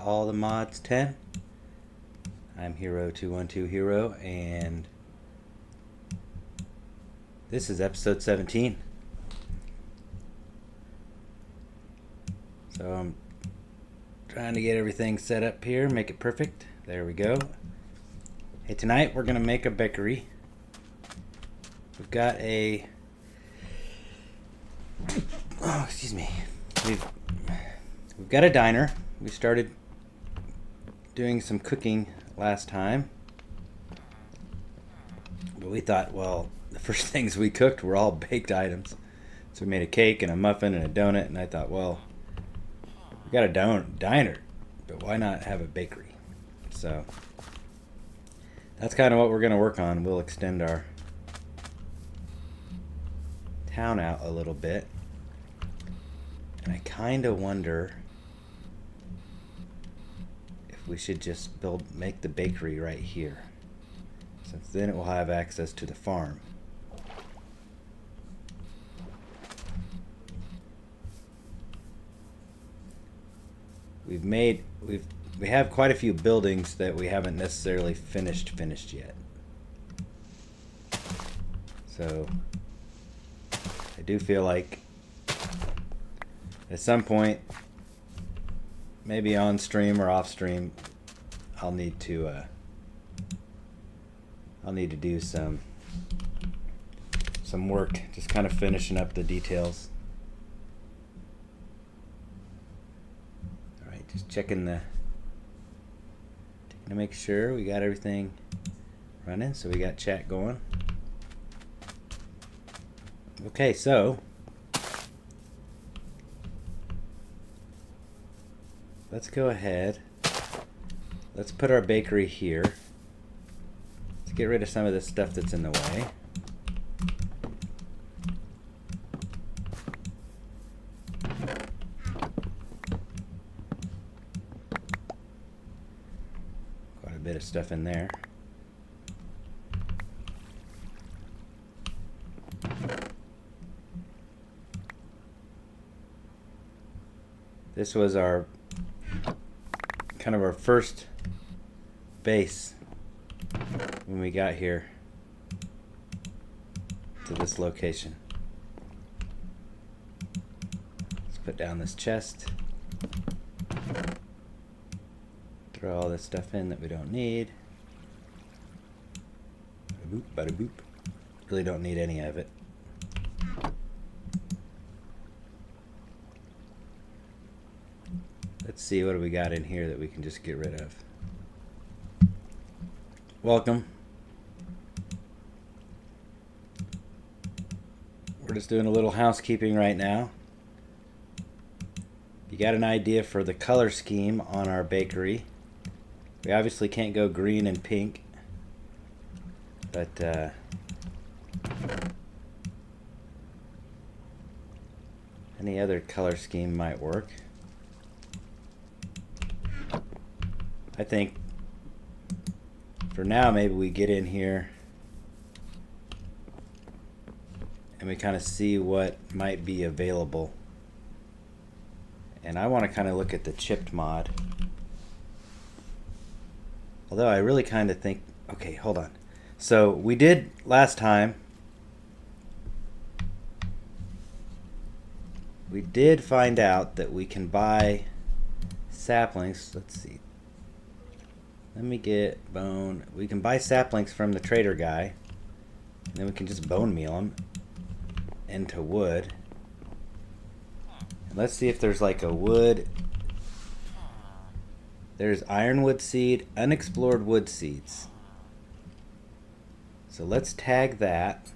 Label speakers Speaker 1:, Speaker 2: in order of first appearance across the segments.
Speaker 1: all the mods 10. I'm Hero212 Hero, and this is episode 17. So I'm trying to get everything set up here, make it perfect. There we go. Hey, tonight we're gonna make a bakery. We've got a We've got a diner. We started doing some cooking last time, but we thought, well, the first things we cooked were all baked items. So we made a cake and a muffin and a donut, and I thought, well, we got a diner, but why not have a bakery? So that's kind of what we're going to work on. We'll extend our town out a little bit. And I kind of wonder if we should just make the bakery right here, since then it will have access to the farm. We have quite a few buildings that we haven't necessarily finished yet. So I do feel like at some point, maybe on stream or off stream, I'll need to do some work, just kind of finishing up the details. All right, just checking to make sure we got everything running. So we got chat going. Okay, so let's go ahead. Let's put our bakery here. Let's get rid of some of this stuff that's in the way. Quite a bit of stuff in there. This was our kind of our first base when we got here to this location. Let's put down this chest. Throw all this stuff in that we don't need. Bada boop, bada boop. Really don't need any of it. Let's see, what do we got in here that we can just get rid of? Welcome. We're just doing a little housekeeping right now. You got an idea for the color scheme on our bakery. We obviously can't go green and pink, but any other color scheme might work. I think for now maybe we get in here and we kind of see what might be available. And I want to kind of look at the chipped mod. Although I really kind of think, okay, hold on. So we did last time, we did find out that we can buy saplings. Let's see. Let me get bone. We can buy saplings from the trader guy, and then we can just bone meal them into wood. And let's see if there's like a wood. There's ironwood seed, unexplored wood seeds. So let's tag that.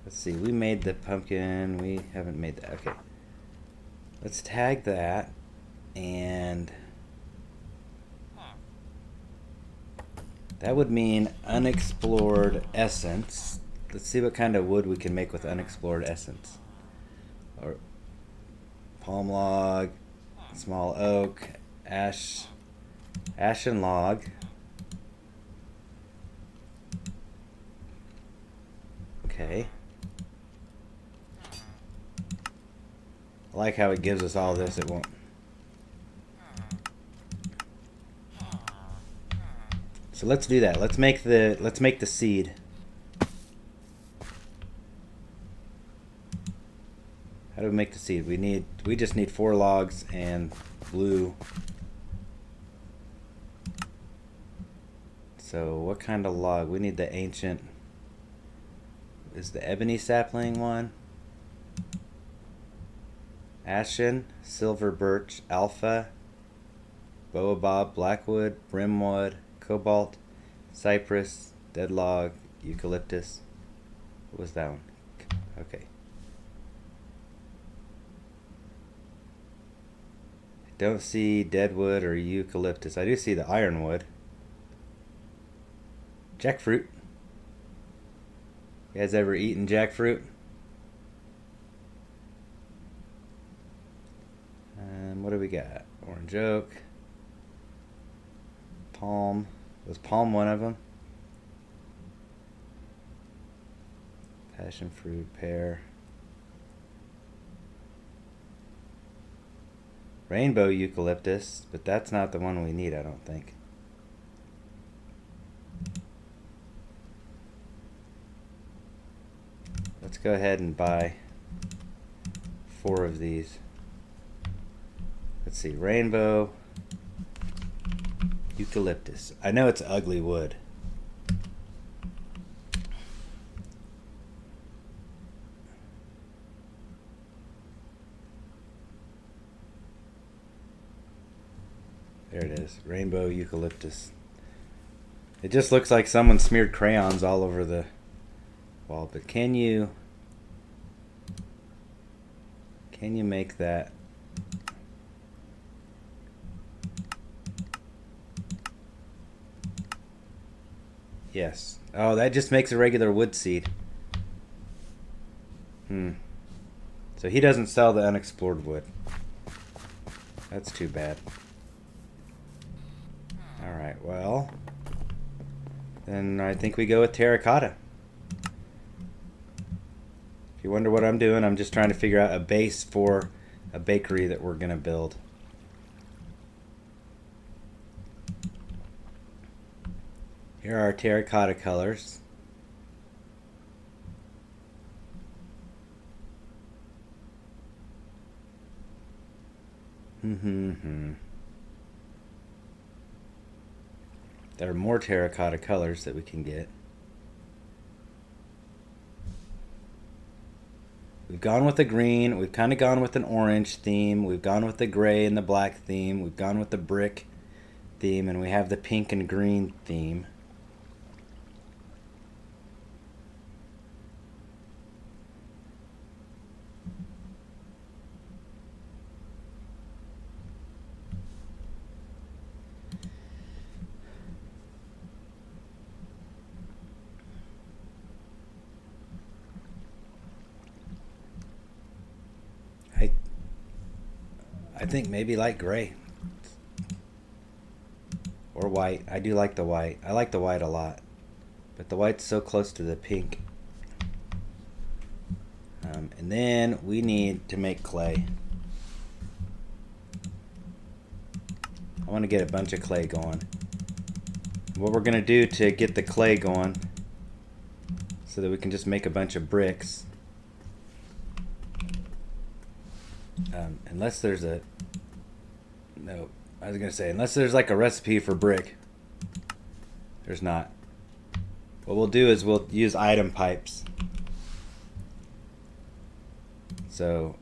Speaker 1: Let's see, we made the pumpkin. We haven't made that. Okay. Let's tag that, and that would mean unexplored essence. Let's see what kind of wood we can make with unexplored essence. Or palm log, small oak, ashen log. Okay. I like how it gives us all this. It won't. So let's do that. Let's make the seed. How do we make the seed? We just need 4 logs and glue. So what kind of log? We need the ancient. Is the ebony sapling one? Ashen, silver birch, alpha, baobab, blackwood, brimwood, cobalt, cypress, dead log, eucalyptus. What was that one? Okay. I don't see deadwood or eucalyptus. I do see the ironwood. Jackfruit. You guys ever eaten jackfruit? And what do we got? Orange oak. Palm. Was palm one of them? Passion fruit, pear. Rainbow eucalyptus, but that's not the one we need, I don't think. Let's go ahead and buy 4 of these. Let's see, rainbow eucalyptus. I know it's ugly wood. There it is, rainbow eucalyptus. It just looks like someone smeared crayons all over the wall, but can you make that? Yes. Oh, that just makes a regular wood seed. So he doesn't sell the unexplored wood. That's too bad. Alright, well, then I think we go with terracotta. If you wonder what I'm doing, I'm just trying to figure out a base for a bakery that we're going to build. Here are our terracotta colors. There are more terracotta colors that we can get. We've gone with the green, we've kind of gone with an orange theme, we've gone with the gray and the black theme, we've gone with the brick theme, and we have the pink and green theme. I think maybe light gray or white. I do like the white. I like the white a lot, but the white's so close to the pink. And then we need to make clay. I want to get a bunch of clay going. What we're gonna do to get the clay going so that we can just make a bunch of bricks, unless there's a I was gonna say, unless there's like a recipe for brick. There's not. What we'll do is we'll use item pipes. So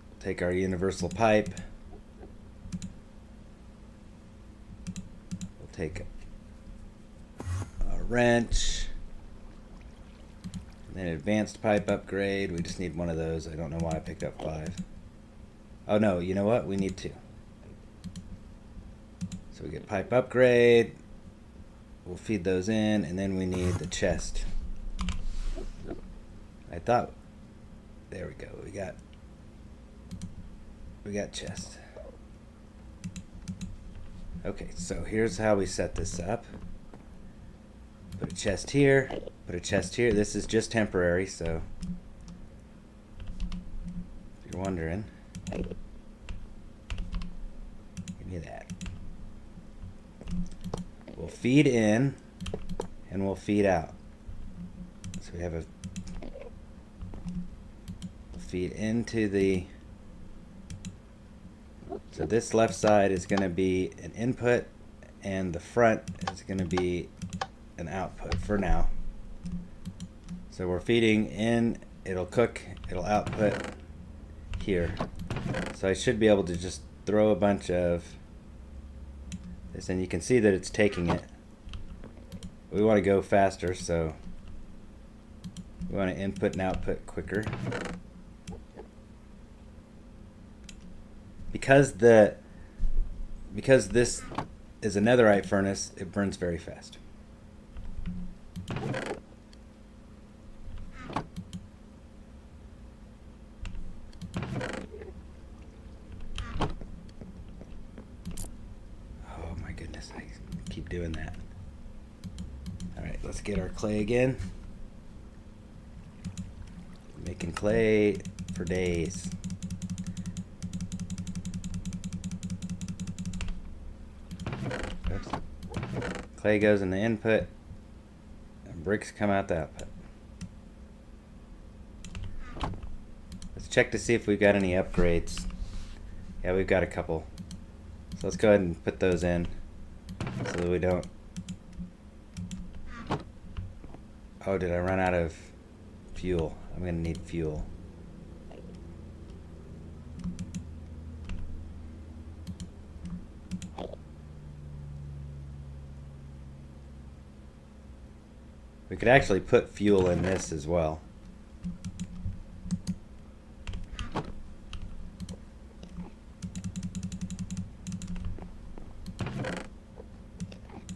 Speaker 1: we'll take our universal pipe. We'll take a wrench. And then advanced pipe upgrade. We just need one of those. I don't know why I picked up 5. Oh no, you know what? We need 2. So we get pipe upgrade. We'll feed those in, and then we need the chest. I thought, there we go. We got chest. Okay, so here's how we set this up. Put a chest here, put a chest here. This is just temporary, so if you're wondering, give me that. feed in and we'll feed out. So we have a feed into the, so this left side is going to be an input and the front is going to be an output for now. So we're feeding in, it'll cook, it'll output here. So I should be able to just throw a bunch of this, and you can see that it's taking it. We want to go faster, so we want to input and output quicker. Because this is a netherite furnace, it burns very fast. Oh my goodness, I keep doing that. Alright, let's get our clay again. Making clay for days. Oops. Clay goes in the input, and bricks come out the output. Let's check to see if we've got any upgrades. Yeah, we've got a couple. So let's go ahead and put those in so that we don't... Oh, did I run out of fuel? I'm going to need fuel. We could actually put fuel in this as well.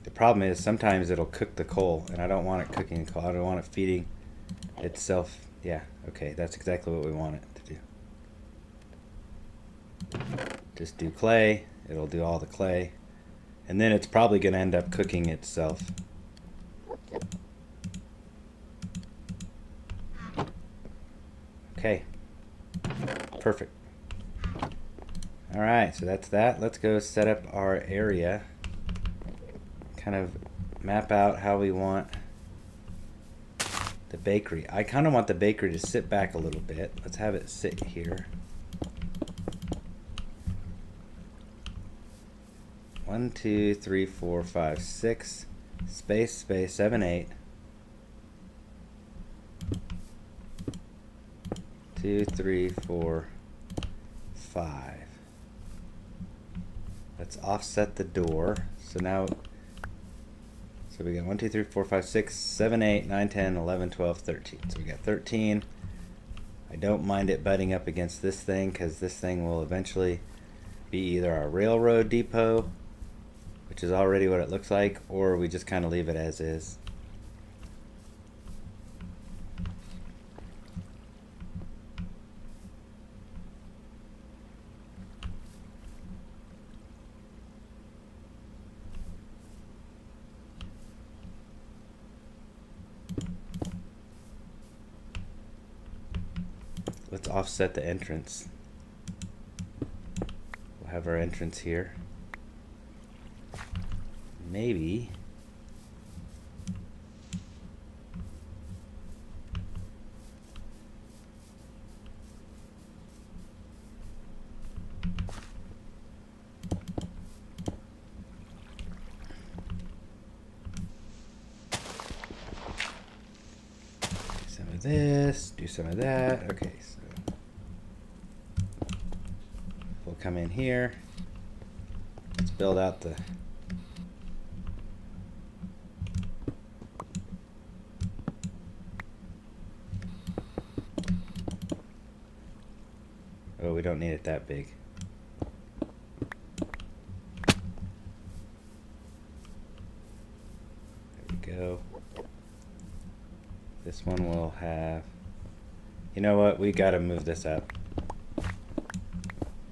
Speaker 1: The problem is sometimes it'll cook the coal, and I don't want it cooking the coal. I don't want it feeding itself. Yeah, okay, that's exactly what we want it to do. Just do clay, it'll do all the clay, and then it's probably going to end up cooking itself. Okay, perfect. Alright, so that's that. Let's go set up our area. Kind of map out how we want the bakery. I kind of want the bakery to sit back a little bit. Let's have it sit here. 1, 2, 3, 4, 5, 6. Space, space, 7, 8. 2, 3, 4, 5. Let's offset the door. So now, so we got 1, 2, 3, 4, 5, 6, 7, 8, 9, 10, 11, 12, 13. So we got 13. I don't mind it butting up against this thing because this thing will eventually be either our railroad depot, which is already what it looks like, or we just kind of leave it as is. Let's offset the entrance. We'll have our entrance here. Maybe. Some of this, do some of that. Okay, so we'll come in here. Let's build out the oh, we don't need it that big. There we go. This one will have, you know what, we gotta move this up.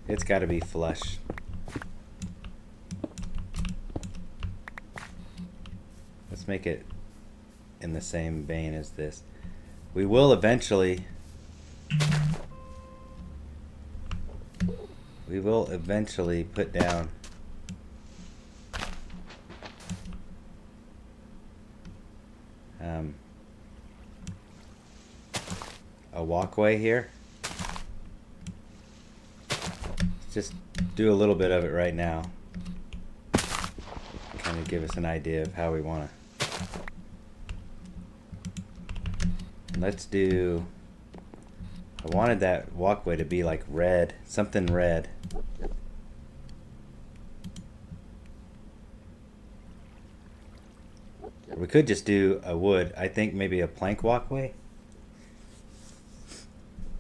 Speaker 1: It's gotta be flush. Let's make it in the same vein as this. We will eventually put down a walkway here. Let's just do a little bit of it right now. Kind of give us an idea of how we want to. Let's do, I wanted that walkway to be like red, something red. We could just do a wood. I think maybe a plank walkway.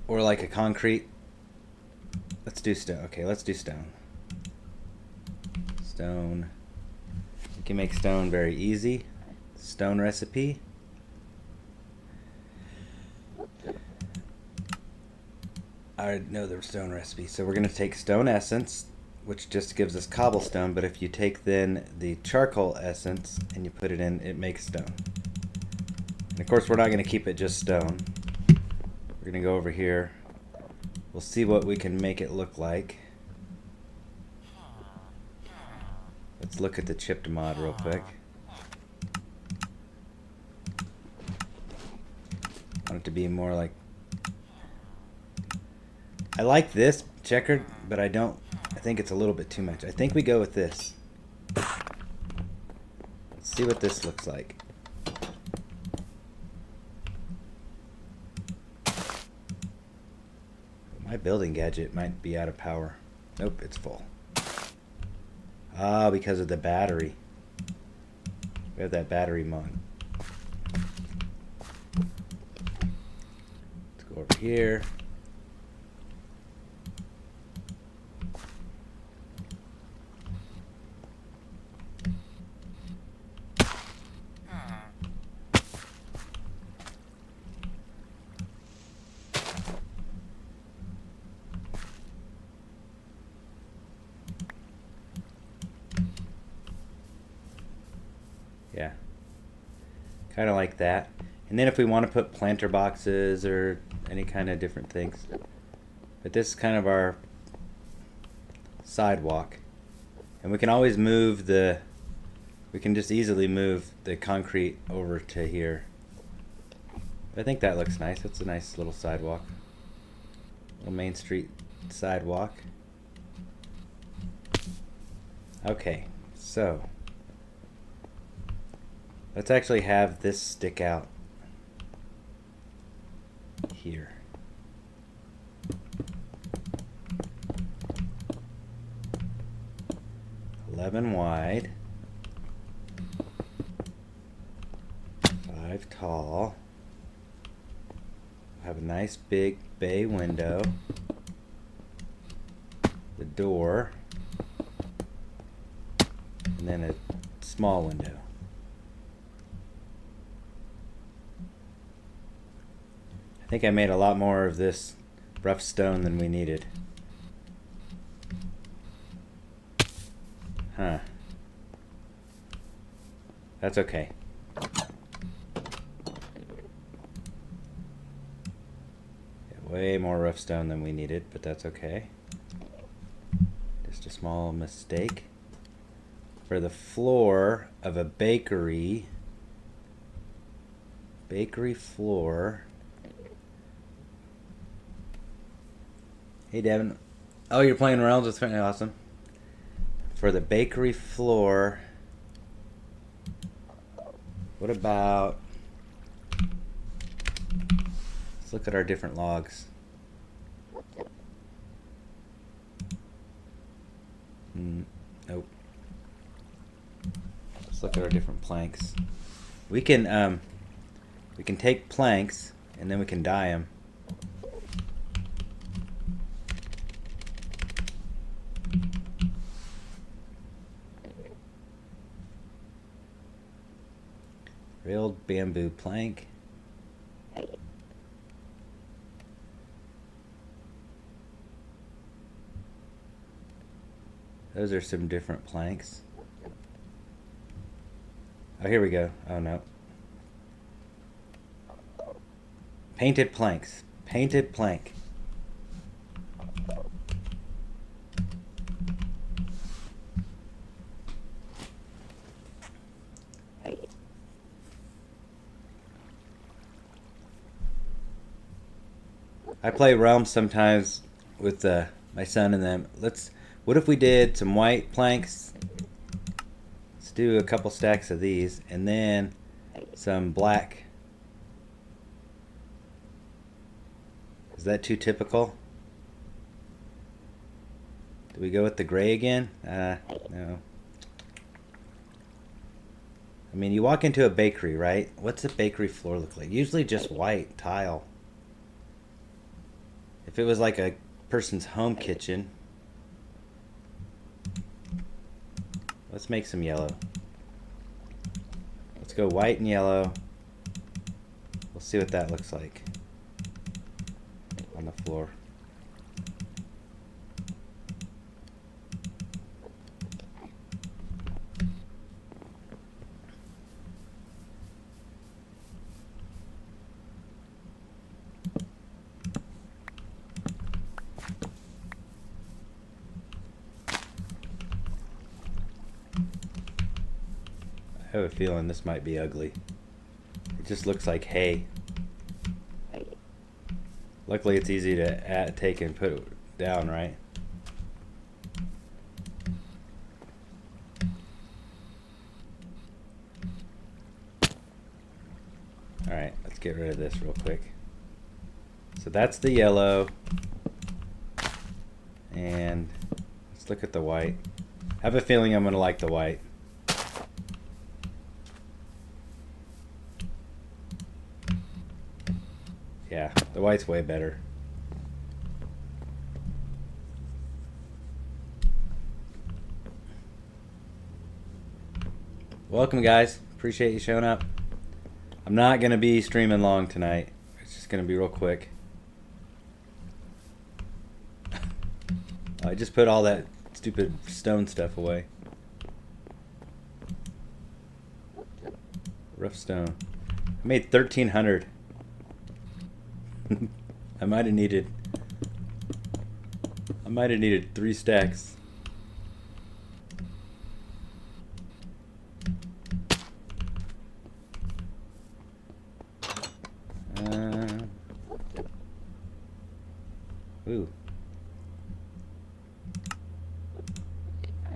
Speaker 1: Or like a concrete. Let's do stone. Okay, let's do stone. Stone. We can make stone very easy. Stone recipe. I know the stone recipe. So we're going to take stone essence, which just gives us cobblestone, but if you take then the charcoal essence and you put it in, it makes stone. And of course we're not going to keep it just stone. We're going to go over here. We'll see what we can make it look like. Let's look at the chipped mod real quick. I want it to be more like, I like this checkered, but I think it's a little bit too much. I think we go with this. Let's see what this looks like. My building gadget might be out of power. Nope, it's full. Ah, because of the battery. We have that battery mod. Let's go over here. Yeah, kind of like that. And then if we want to put planter boxes or any kind of different things. But this is kind of our sidewalk. And we can always move we can just easily move the concrete over to here. I think that looks nice. It's a nice little sidewalk. Little Main Street sidewalk. Okay, so let's actually have this stick out here. $11 wide, 5 tall. Have a nice big bay window. The door, and then a small window. I think I made a lot more of this rough stone than we needed. Huh. That's okay. Yeah, way more rough stone than we needed, but that's okay. Just a small mistake. For the floor of a bakery floor. Hey Devin. Oh, you're playing Realms? That's pretty awesome. For the bakery floor, what about, let's look at our different logs. Nope. Let's look at our different planks. We can take planks and then we can dye them. Railed bamboo plank. Those are some different planks. Oh, here we go. Oh no. Painted planks. Painted plank. I play Realms sometimes with my son and them. What if we did some white planks? Let's do a couple stacks of these, and then some black. Is that too typical? Do we go with the gray again? No. I mean, you walk into a bakery, right? What's a bakery floor look like? Usually just white tile. If it was like a person's home kitchen. Let's make some yellow. Let's go white and yellow. We'll see what that looks like on the floor. I have a feeling this might be ugly. It just looks like hay. Luckily it's easy to take and put it down, right? Alright, let's get rid of this real quick. So that's the yellow. And let's look at the white. I have a feeling I'm going to like the white. Yeah, the white's way better. Welcome, guys. Appreciate you showing up. I'm not going to be streaming long tonight. It's just going to be real quick. I just put all that stupid stone stuff away. Rough stone. I made 1,300. I might have needed 3 stacks. Ooh. I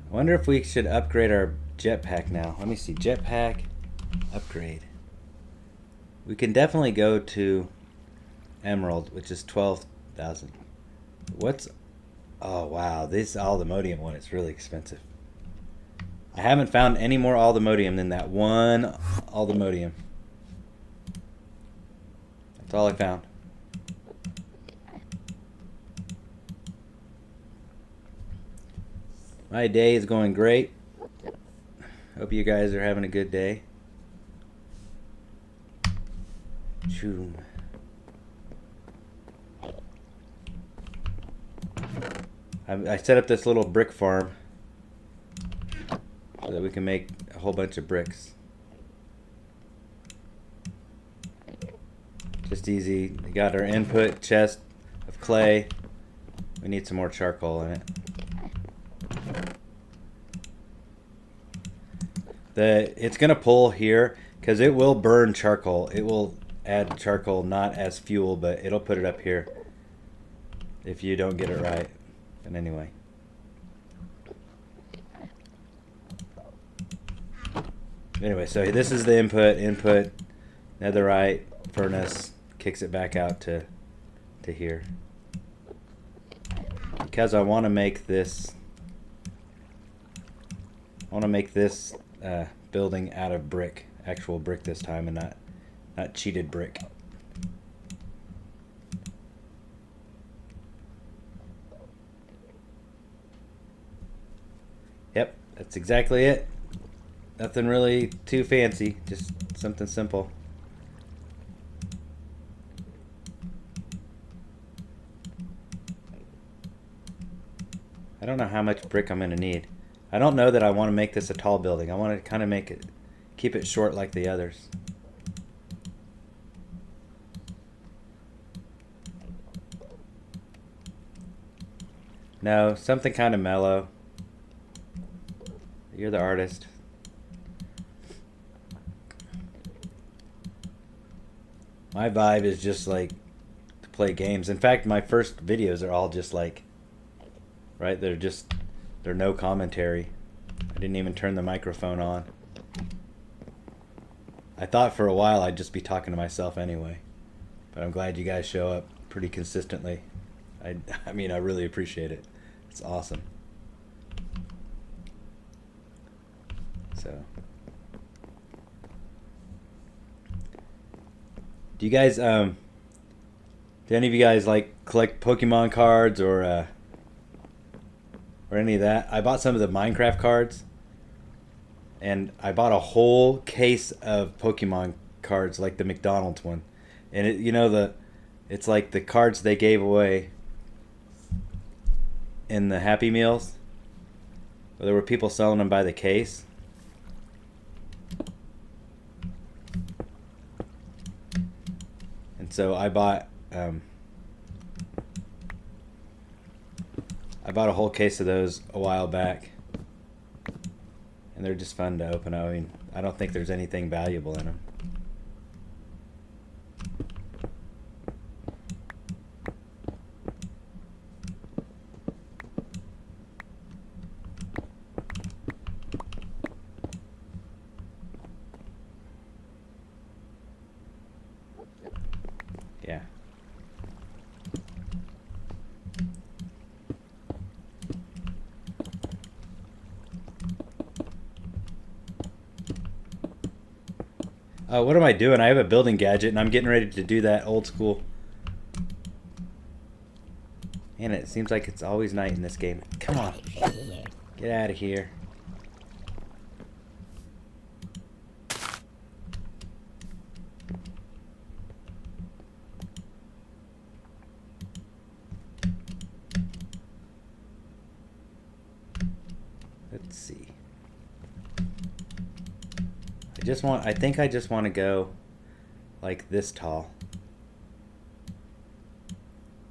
Speaker 1: wonder if we should upgrade our jetpack now. Let me see. Jetpack upgrade. We can definitely go to Emerald, which is 12,000. Oh wow, this Aldemodium one is really expensive. I haven't found any more Aldemodium than that one Aldemodium. That's all I found. My day is going great. Hope you guys are having a good day. I set up this little brick farm so that we can make a whole bunch of bricks. Just easy. We got our input chest of clay. We need some more charcoal in it. It's gonna pull here because it will burn charcoal. It will add charcoal not as fuel, but it'll put it up here if you don't get it right. And anyway, so this is the input, netherite, furnace, kicks it back out to here. Because I want to make this building out of brick, actual brick this time, and not cheated brick. Yep, that's exactly it. Nothing really too fancy, just something simple. I don't know how much brick I'm going to need. I don't know that I want to make this a tall building. I want to kind of keep it short like the others. No, something kind of mellow. You're the artist. My vibe is just like to play games. In fact, my first videos are all just like, right? They're no commentary. I didn't even turn the microphone on. I thought for a while I'd just be talking to myself anyway. But I'm glad you guys show up pretty consistently. I mean, I really appreciate it. It's awesome. So, do you guys do any of you guys like collect Pokemon cards or any of that? I bought some of the Minecraft cards, and I bought a whole case of Pokemon cards, like the McDonald's one, and it's like the cards they gave away in the Happy Meals. There were people selling them by the case. And so I bought a whole case of those a while back. And they're just fun to open. I mean, I don't think there's anything valuable in them. Yeah. What am I doing? I have a building gadget, and I'm getting ready to do that old school. And it seems like it's always night in this game. Come on. Get out of here. Let's see. I think I just want to go like this tall.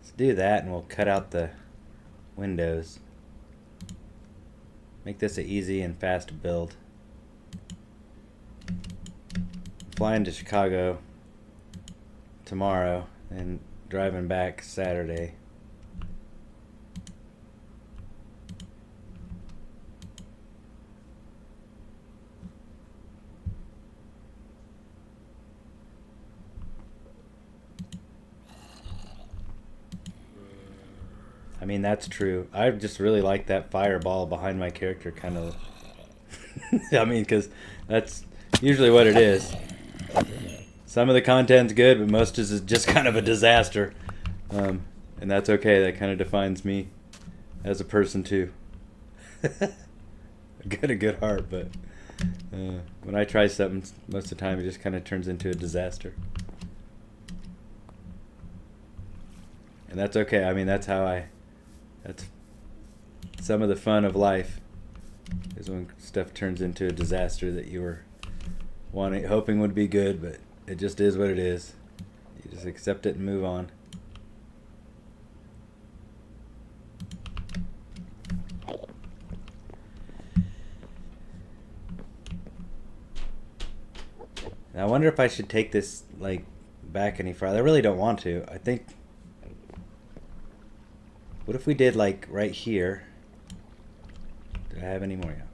Speaker 1: Let's do that, and we'll cut out the windows. Make this an easy and fast build. Flying to Chicago tomorrow and driving back Saturday. I mean, that's true. I just really like that fireball behind my character, kind of. I mean, because that's usually what it is. Some of the content's good, but most is just kind of a disaster. And that's okay. That kind of defines me as a person, too. I got a good heart, but when I try something, most of the time it just kind of turns into a disaster. And that's okay. I mean, that's some of the fun of life, is when stuff turns into a disaster that you were hoping would be good, but it just is what it is. You just accept it and move on. And I wonder if I should take this like back any farther. I really don't want to. I think, what if we did like right here? Do I have any more? Yeah.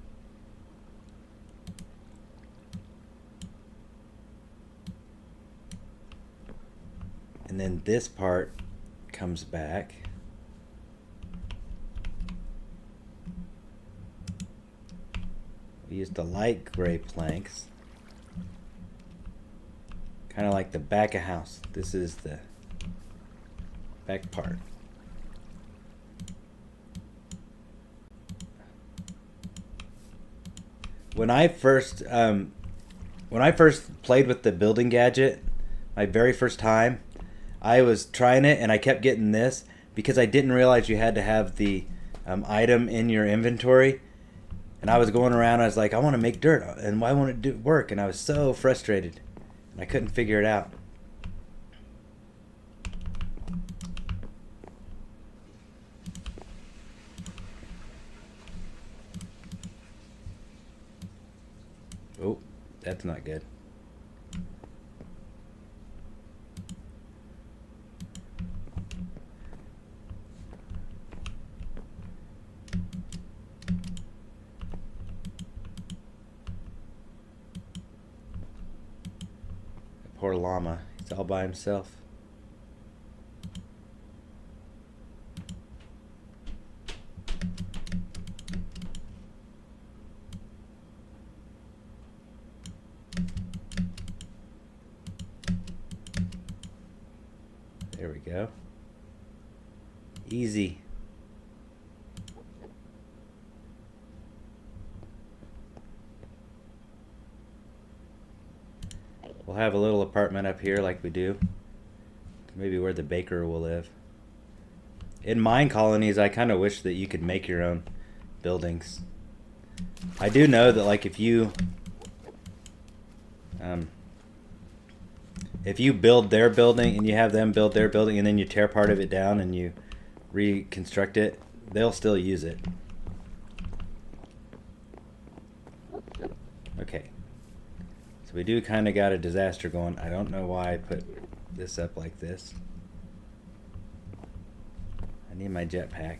Speaker 1: And then this part comes back. We use the light gray planks. Kind of like the back of house. This is the back part. When I first played with the building gadget, my very first time, I was trying it and I kept getting this because I didn't realize you had to have the item in your inventory. And I was going around, I was like, I want to make dirt, and why won't it work? And I was so frustrated, and I couldn't figure it out. Oh, that's not good. poor llama. He's all by himself. There we go. Easy. We'll have a little apartment up here like we do. Maybe where the baker will live. In mine colonies, I kind of wish that you could make your own buildings. I do know that like if you build their building and you have them build their building and then you tear part of it down and you reconstruct it, they'll still use it. Okay. So we do kind of got a disaster going. I don't know why I put this up like this. I need my jetpack.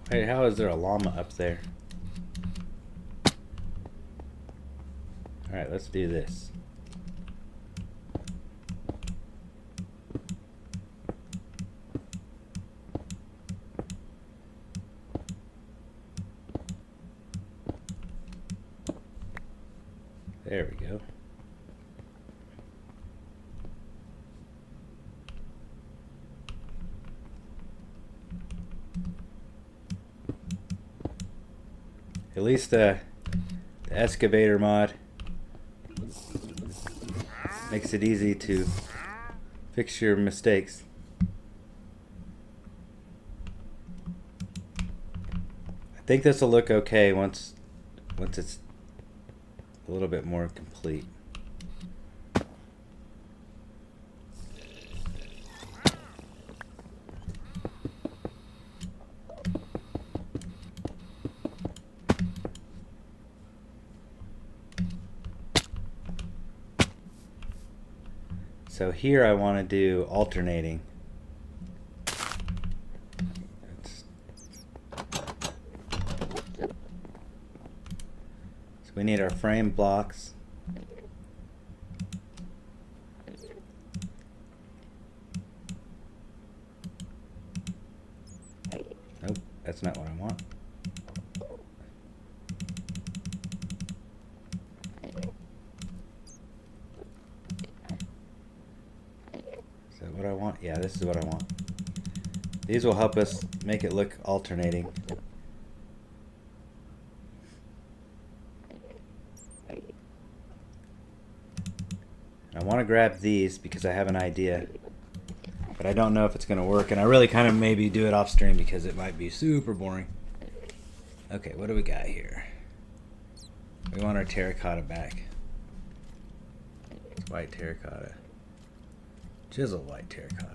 Speaker 1: Hey, how is there a llama up there? Alright, let's do this. There we go. At least the excavator mod makes it easy to fix your mistakes. I think this will look okay once it's a little bit more complete. So here I want to do alternating. So we need our frame blocks. Nope, that's not what I want. What I want? Yeah, this is what I want. These will help us make it look alternating. I want to grab these because I have an idea, but I don't know if it's going to work, and I really kind of maybe do it off stream because it might be super boring. Okay, what do we got here? We want our terracotta back. It's white terracotta. Chisel white terracotta.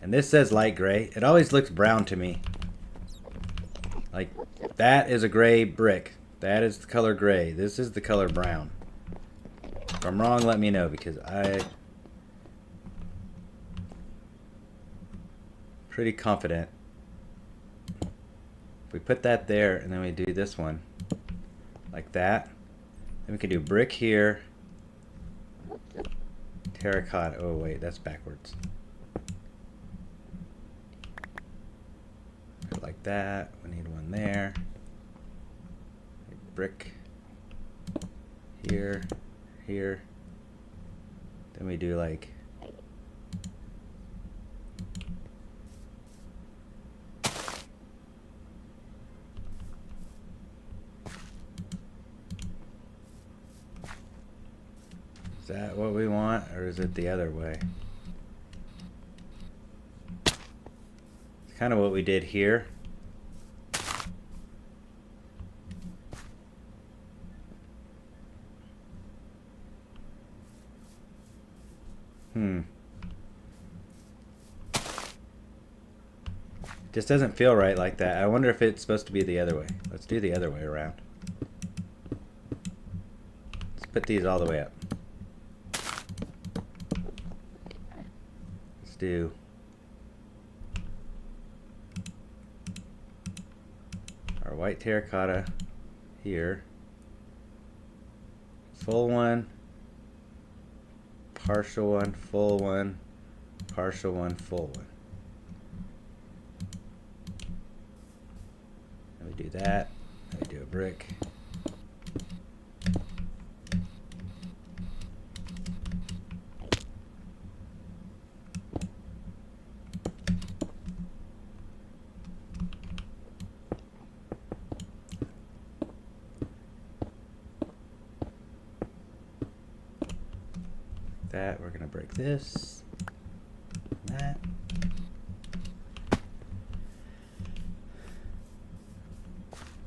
Speaker 1: And this says light gray. It always looks brown to me. Like, that is a gray brick. That is the color gray. This is the color brown. If I'm wrong, let me know, because I'm pretty confident. If we put that there and then we do this one like that, then we can do brick here, terracotta. Oh wait, that's backwards. Like that. We need one there. Brick here, here. Then we do like Is that what we want, or is it the other way? It's kind of what we did here. Just doesn't feel right like that. I wonder if it's supposed to be the other way. Let's do the other way around. Let's put these all the way up. Let's do our white terracotta here. Full one, partial one, full one, partial one, full one. Do that. Then we do a brick. That we're gonna break this. That.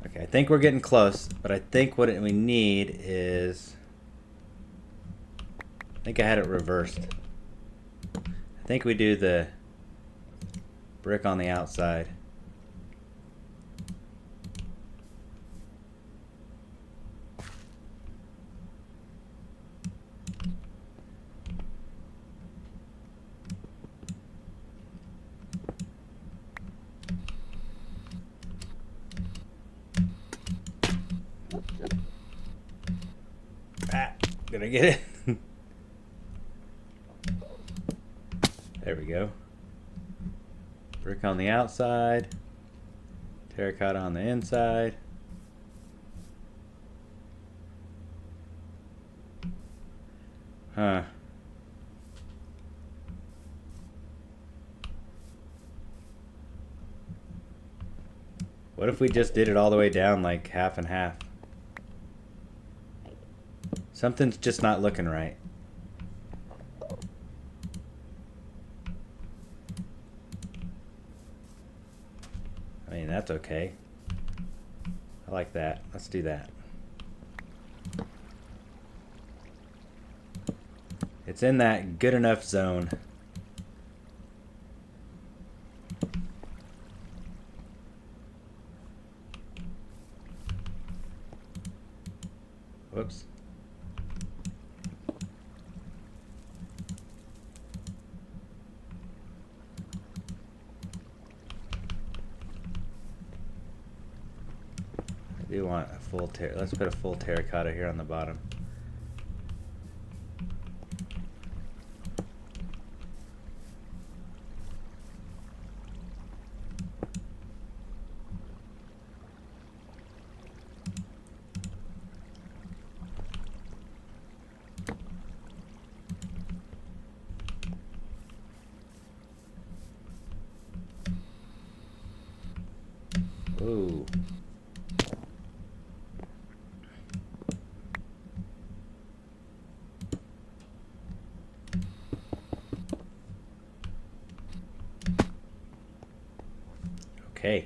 Speaker 1: Okay, I think we're getting close, but I think what we need is, I think I had it reversed. I think we do the brick on the outside. Did I get it? There we go. Brick on the outside. Terracotta on the inside. Huh. What if we just did it all the way down like half and half? Something's just not looking right. I mean, that's okay. I like that. Let's do that. It's in that good enough zone. Whoops. I do want a full let's put a full terracotta here on the bottom. Ooh. Okay.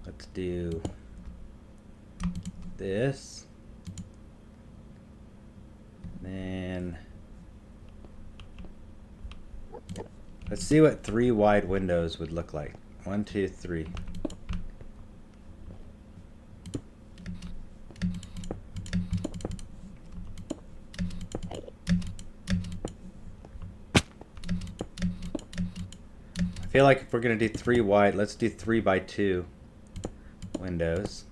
Speaker 1: Let's do this. Then let's see what 3 wide windows would look like. 1, 2, 3. I feel like if we're gonna do 3 wide, let's do 3 by 2 windows.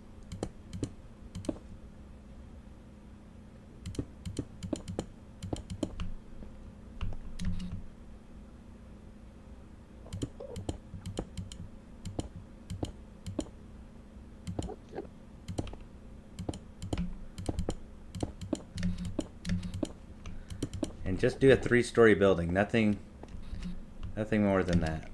Speaker 1: And just do a 3-story building, nothing more than that.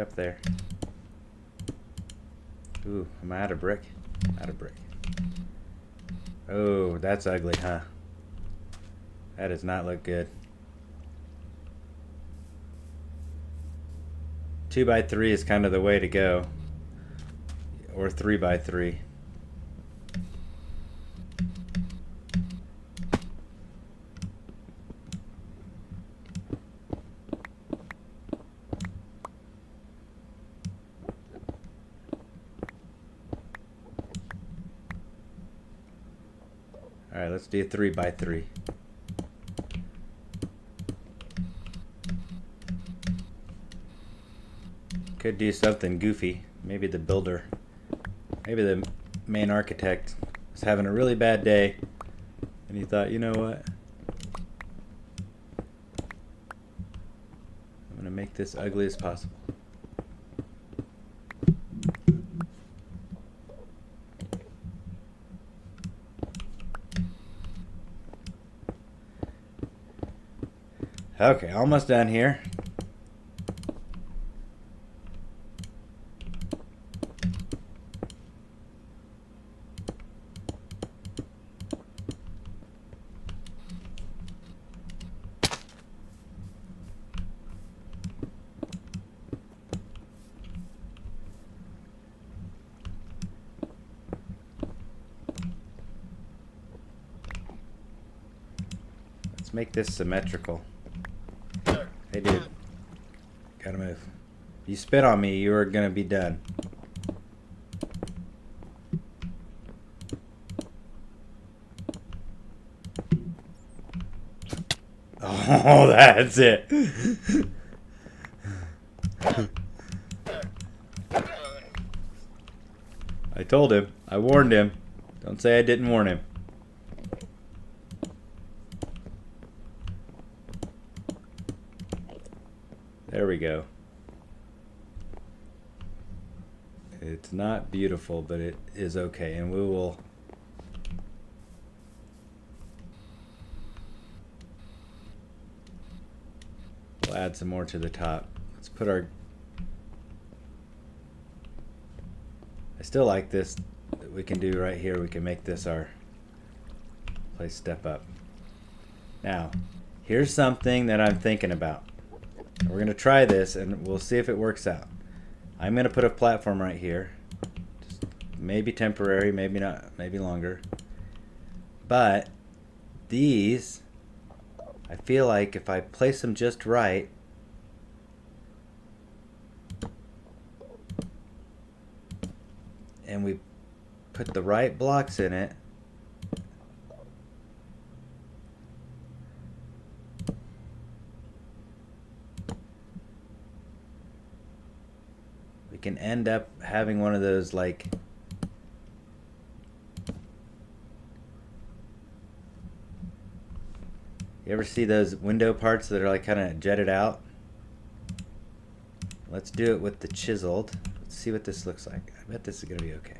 Speaker 1: up there. Ooh, I'm out of brick. Out of brick. Oh, that's ugly, huh? That does not look good. 2x3 is kind of the way to go. Or 3x3. Alright, let's do 3x3. Could do something goofy. Maybe the builder. Maybe the main architect was having a really bad day and he thought, you know what? I'm going to make this ugly as possible. Okay, almost done here. Let's make this symmetrical. Hey dude, gotta move. If you spit on me, you are gonna be done. Oh, that's it. I told him. I warned him. Don't say I didn't warn him. There we go. It's not beautiful, but it is okay. And we will... we'll add some more to the top. Let's put our... I still like this that we can do right here. We can make this our place step up. Now, here's something that I'm thinking about. We're going to try this and we'll see if it works out. I'm going to put a platform right here. Just maybe temporary, maybe not, maybe longer. But these, I feel like if I place them just right, and we put the right blocks in it, we can end up having one of those, like, you ever see those window parts that are like kind of jetted out? Let's do it with the chiseled. Let's see what this looks like. I bet this is gonna be okay.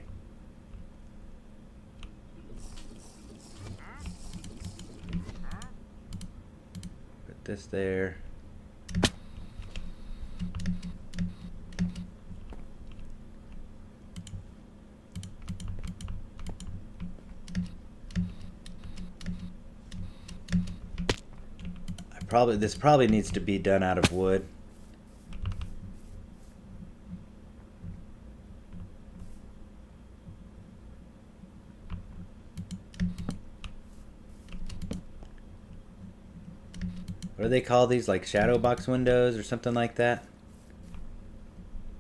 Speaker 1: Put this there. This probably needs to be done out of wood. What do they call these? Like shadow box windows or something like that?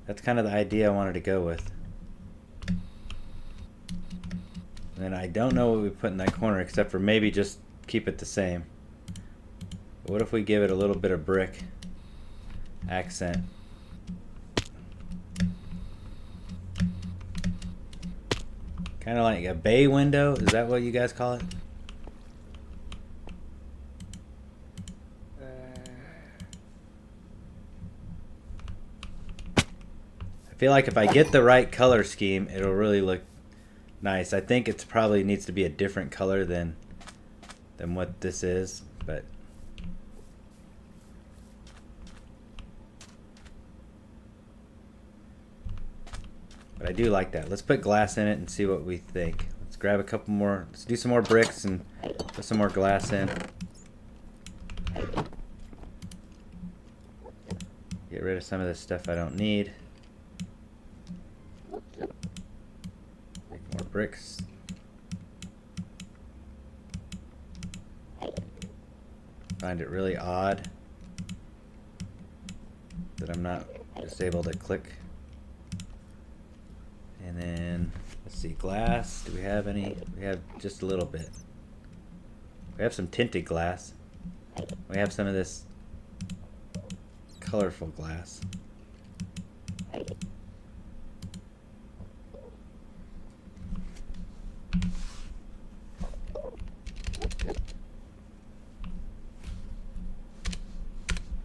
Speaker 1: That's kind of the idea I wanted to go with. And I don't know what we put in that corner except for maybe just keep it the same. But what if we give it a little bit of brick accent? Kind of like a bay window. Is that what you guys call it? I feel like if I get the right color scheme, it'll really look nice. I think it's probably needs to be a different color than what this is, but But I do like that. Let's put glass in it and see what we think. Let's grab a couple more. Let's do some more bricks and put some more glass in. Get rid of some of this stuff I don't need. Make more bricks. Find it really odd that I'm not just able to click. And then, let's see, glass. Do we have any? We have just a little bit. We have some tinted glass. We have some of this colorful glass.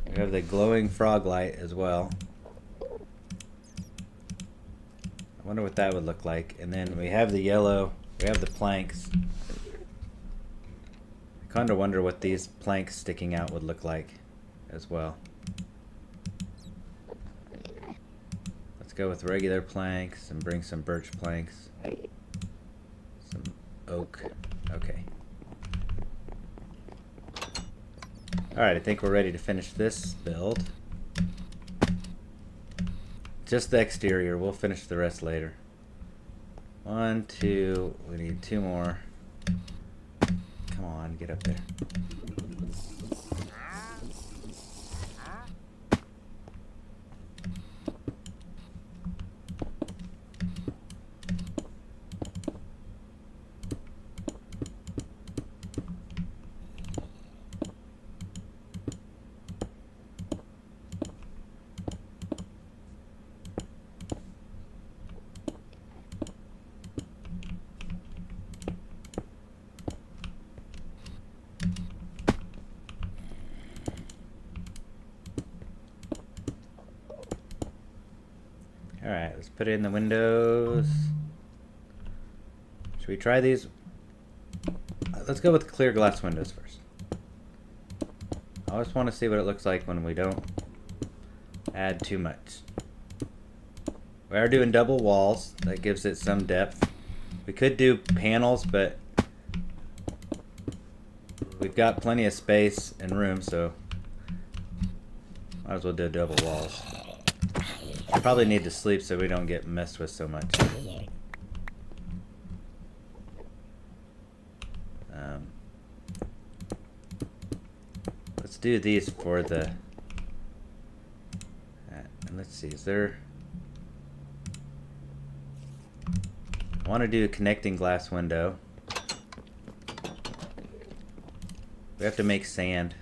Speaker 1: We have the glowing frog light as well. I wonder what that would look like. And then we have the yellow, we have the planks. I kind of wonder what these planks sticking out would look like as well. Let's go with regular planks and bring some birch planks. Some oak. Okay. Alright, I think we're ready to finish this build. Just the exterior, we'll finish the rest later. 1, 2, we need 2 more. Come on, get up there. Alright, let's put it in the windows. Should we try these? Let's go with clear glass windows first. I always want to see what it looks like when we don't add too much. We are doing double walls. That gives it some depth. We could do panels, but we've got plenty of space and room, so might as well do double walls. I probably need to sleep so we don't get messed with so much. Let's do these for the... and let's see, is there... I want to do a connecting glass window. We have to make sand.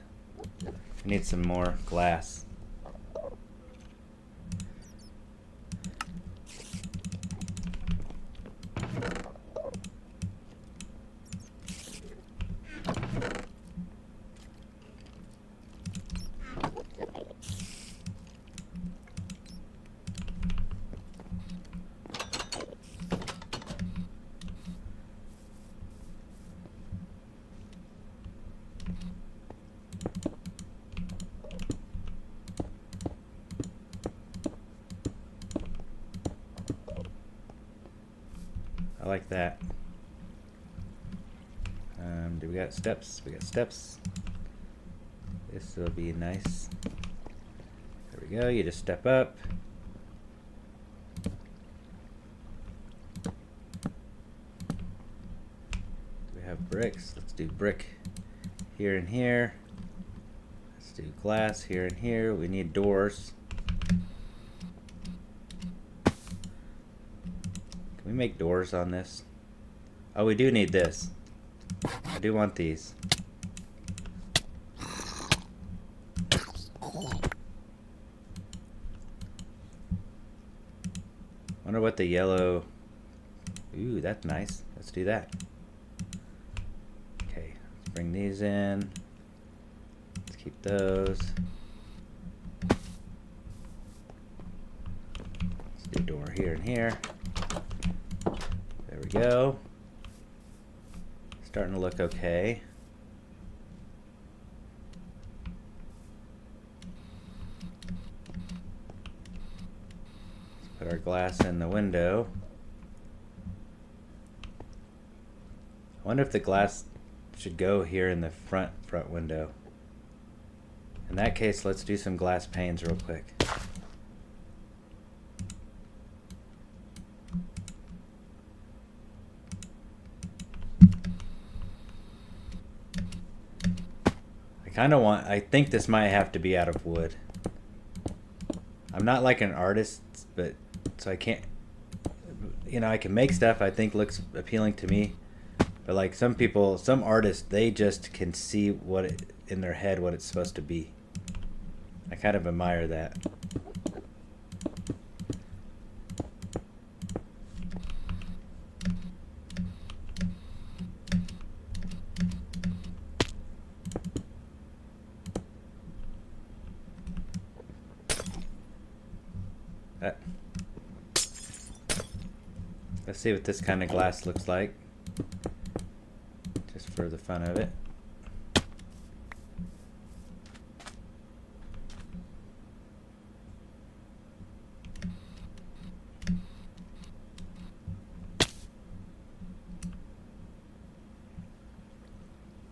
Speaker 1: We need some more glass. I like that. Do we got steps? We got steps. This will be nice. There we go. You just step up. Do we have bricks? Let's do brick here and here. Let's do glass here and here. We need doors. Can we make doors on this? Oh, we do need this. I do want these. Wonder what the yellow... Ooh, that's nice. Let's do that. Okay, let's bring these in. Let's keep those. Let's do a door here and here. There we go. Starting to look okay. Let's Put our glass in the window. I wonder if the glass should go here in the front window. In that case, let's do some glass panes real quick. I think this might have to be out of wood. I'm not like an artist, but so I can't, I can make stuff I think looks appealing to me, but like some people, some artists, they just can see in their head what it's supposed to be. I kind of admire that. Let's see what this kind of glass looks like, just for the fun of it.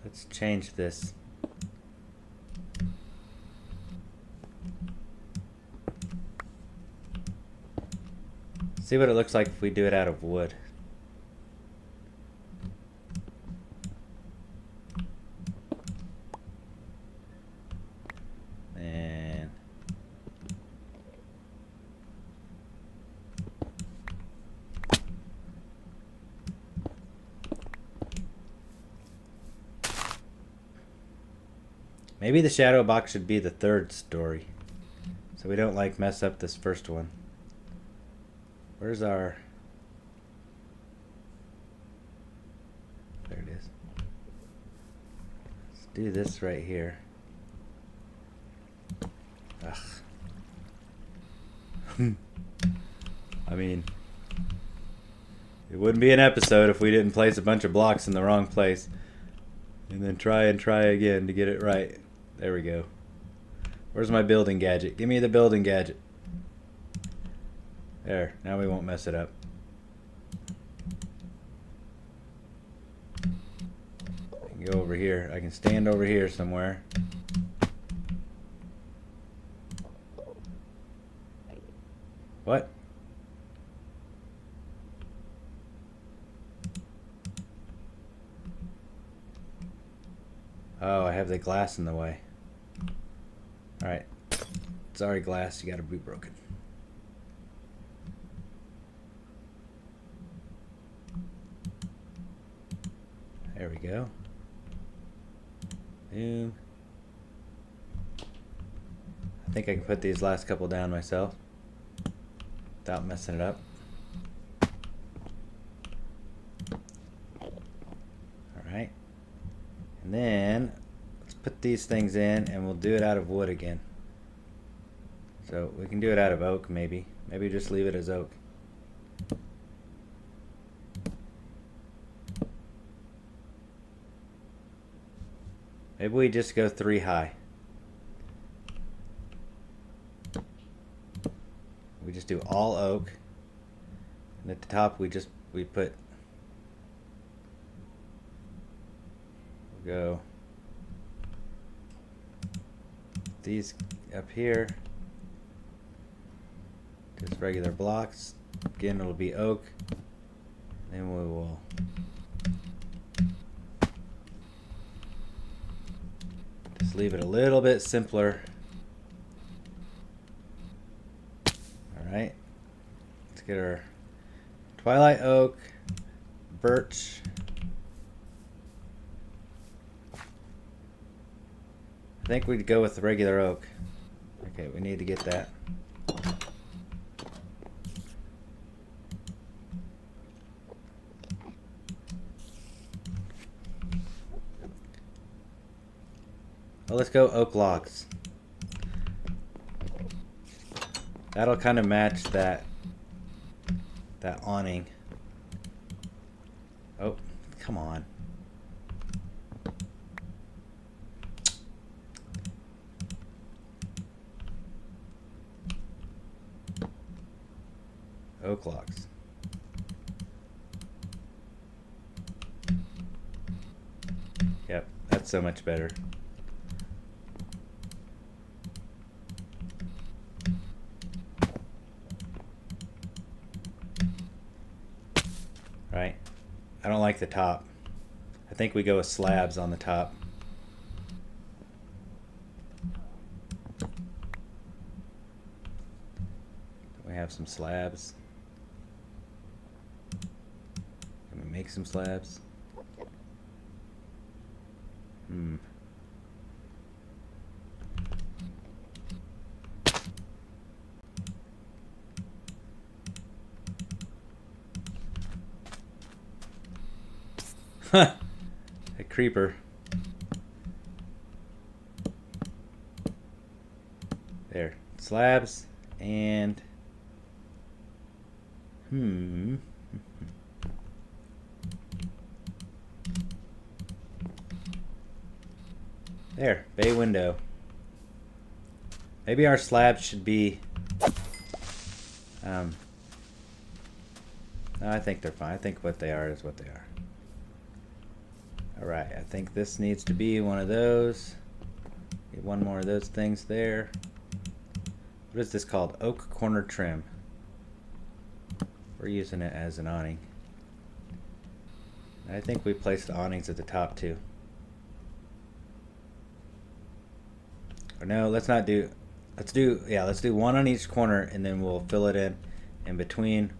Speaker 1: Let's change this. See what it looks like if we do it out of wood. And maybe the shadow box should be the third story, so we don't like mess up this first one. Where's our... There it is. Let's do this right here. Ugh. I mean, it wouldn't be an episode if we didn't place a bunch of blocks in the wrong place. And then try again to get it right. There we go. Where's my building gadget? Give me the building gadget. There, now we won't mess it up. I can go over here. I can stand over here somewhere. What? Oh, I have the glass in the way. Alright. Sorry, glass, you gotta be broken. There we go. Boom. I think I can put these last couple down myself without messing it up. Alright. And then let's put these things in and we'll do it out of wood again. So we can do it out of oak maybe. Maybe just leave it as oak. Maybe we just go 3 high. We just do all oak. And at the top we put, we'll go these up here. Just regular blocks. Again, it'll be oak. Then we will just leave it a little bit simpler. Alright. Let's get our twilight oak, birch. I think we'd go with the regular oak. Okay, we need to get that. Well, let's go oak logs. That'll kind of match that awning. Oh, come on. Oak logs. Yep, that's so much better. Right? I don't like the top. I think we go with slabs on the top. We have some slabs. Can we make some slabs? A creeper. There. Slabs and there, bay window. Maybe our slabs should be no, I think they're fine. I think what they are is what they are. Alright, I think this needs to be one of those. Get one more of those things there. What is this called? Oak corner trim. We're using it as an awning. I think we placed the awnings at the top too. Or no, let's not do, let's do one on each corner and then we'll fill it in between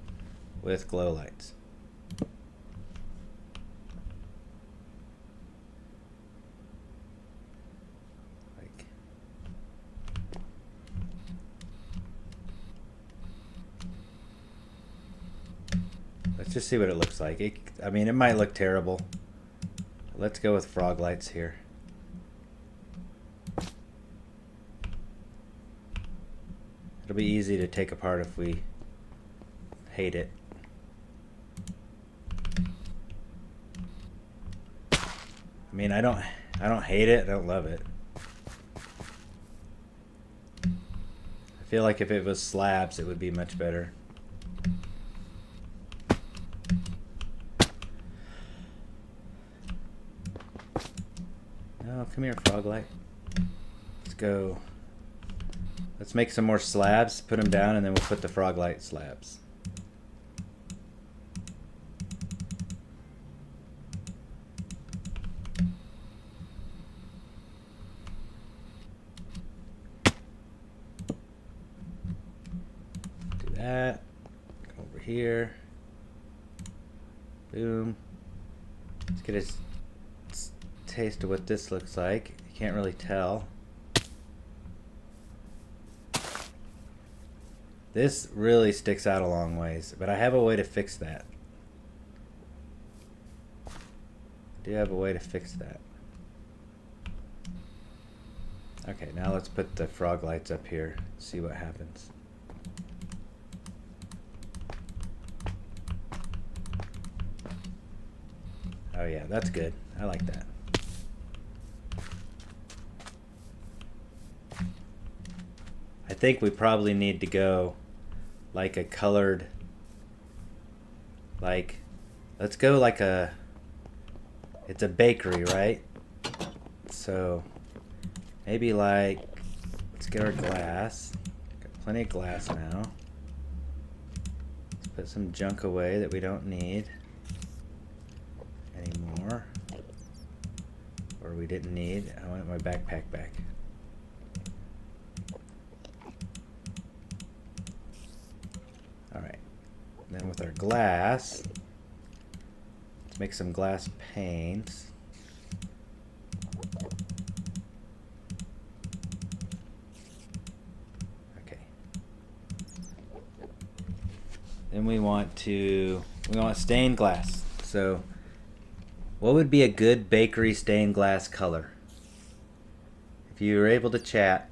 Speaker 1: with glow lights. Let's just see what it looks like. I mean, it might look terrible. Let's go with frog lights here. It'll be easy to take apart if we hate it. I mean, I don't hate it. I don't love it. I feel like if it was slabs, it would be much better. Oh, come here, frog light. Let's go. Let's make some more slabs, put them down, and then we'll put the frog light slabs. Do that. Go over here. Boom. Let's get a taste of what this looks like. You can't really tell. This really sticks out a long ways, but I have a way to fix that. I do have a way to fix that. Okay, now let's put the frog lights up here, see what happens. Oh yeah, that's good. I like that. I think we probably need to go like a colored, like, let's go like a, it's a bakery, right? So maybe like, let's get our glass. Got plenty of glass now. Let's put some junk away that we don't need anymore, or we didn't need. I want my backpack back. Alright, then with our glass, let's make some glass panes. Okay. Then we want stained glass. So what would be a good bakery stained glass color? If you were able to chat.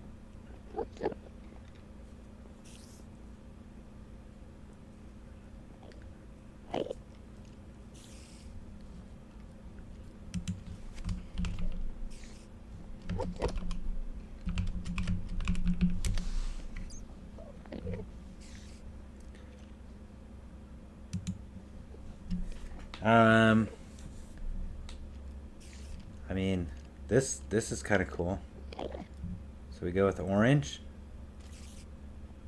Speaker 1: I mean, this is kind of cool. So we go with orange.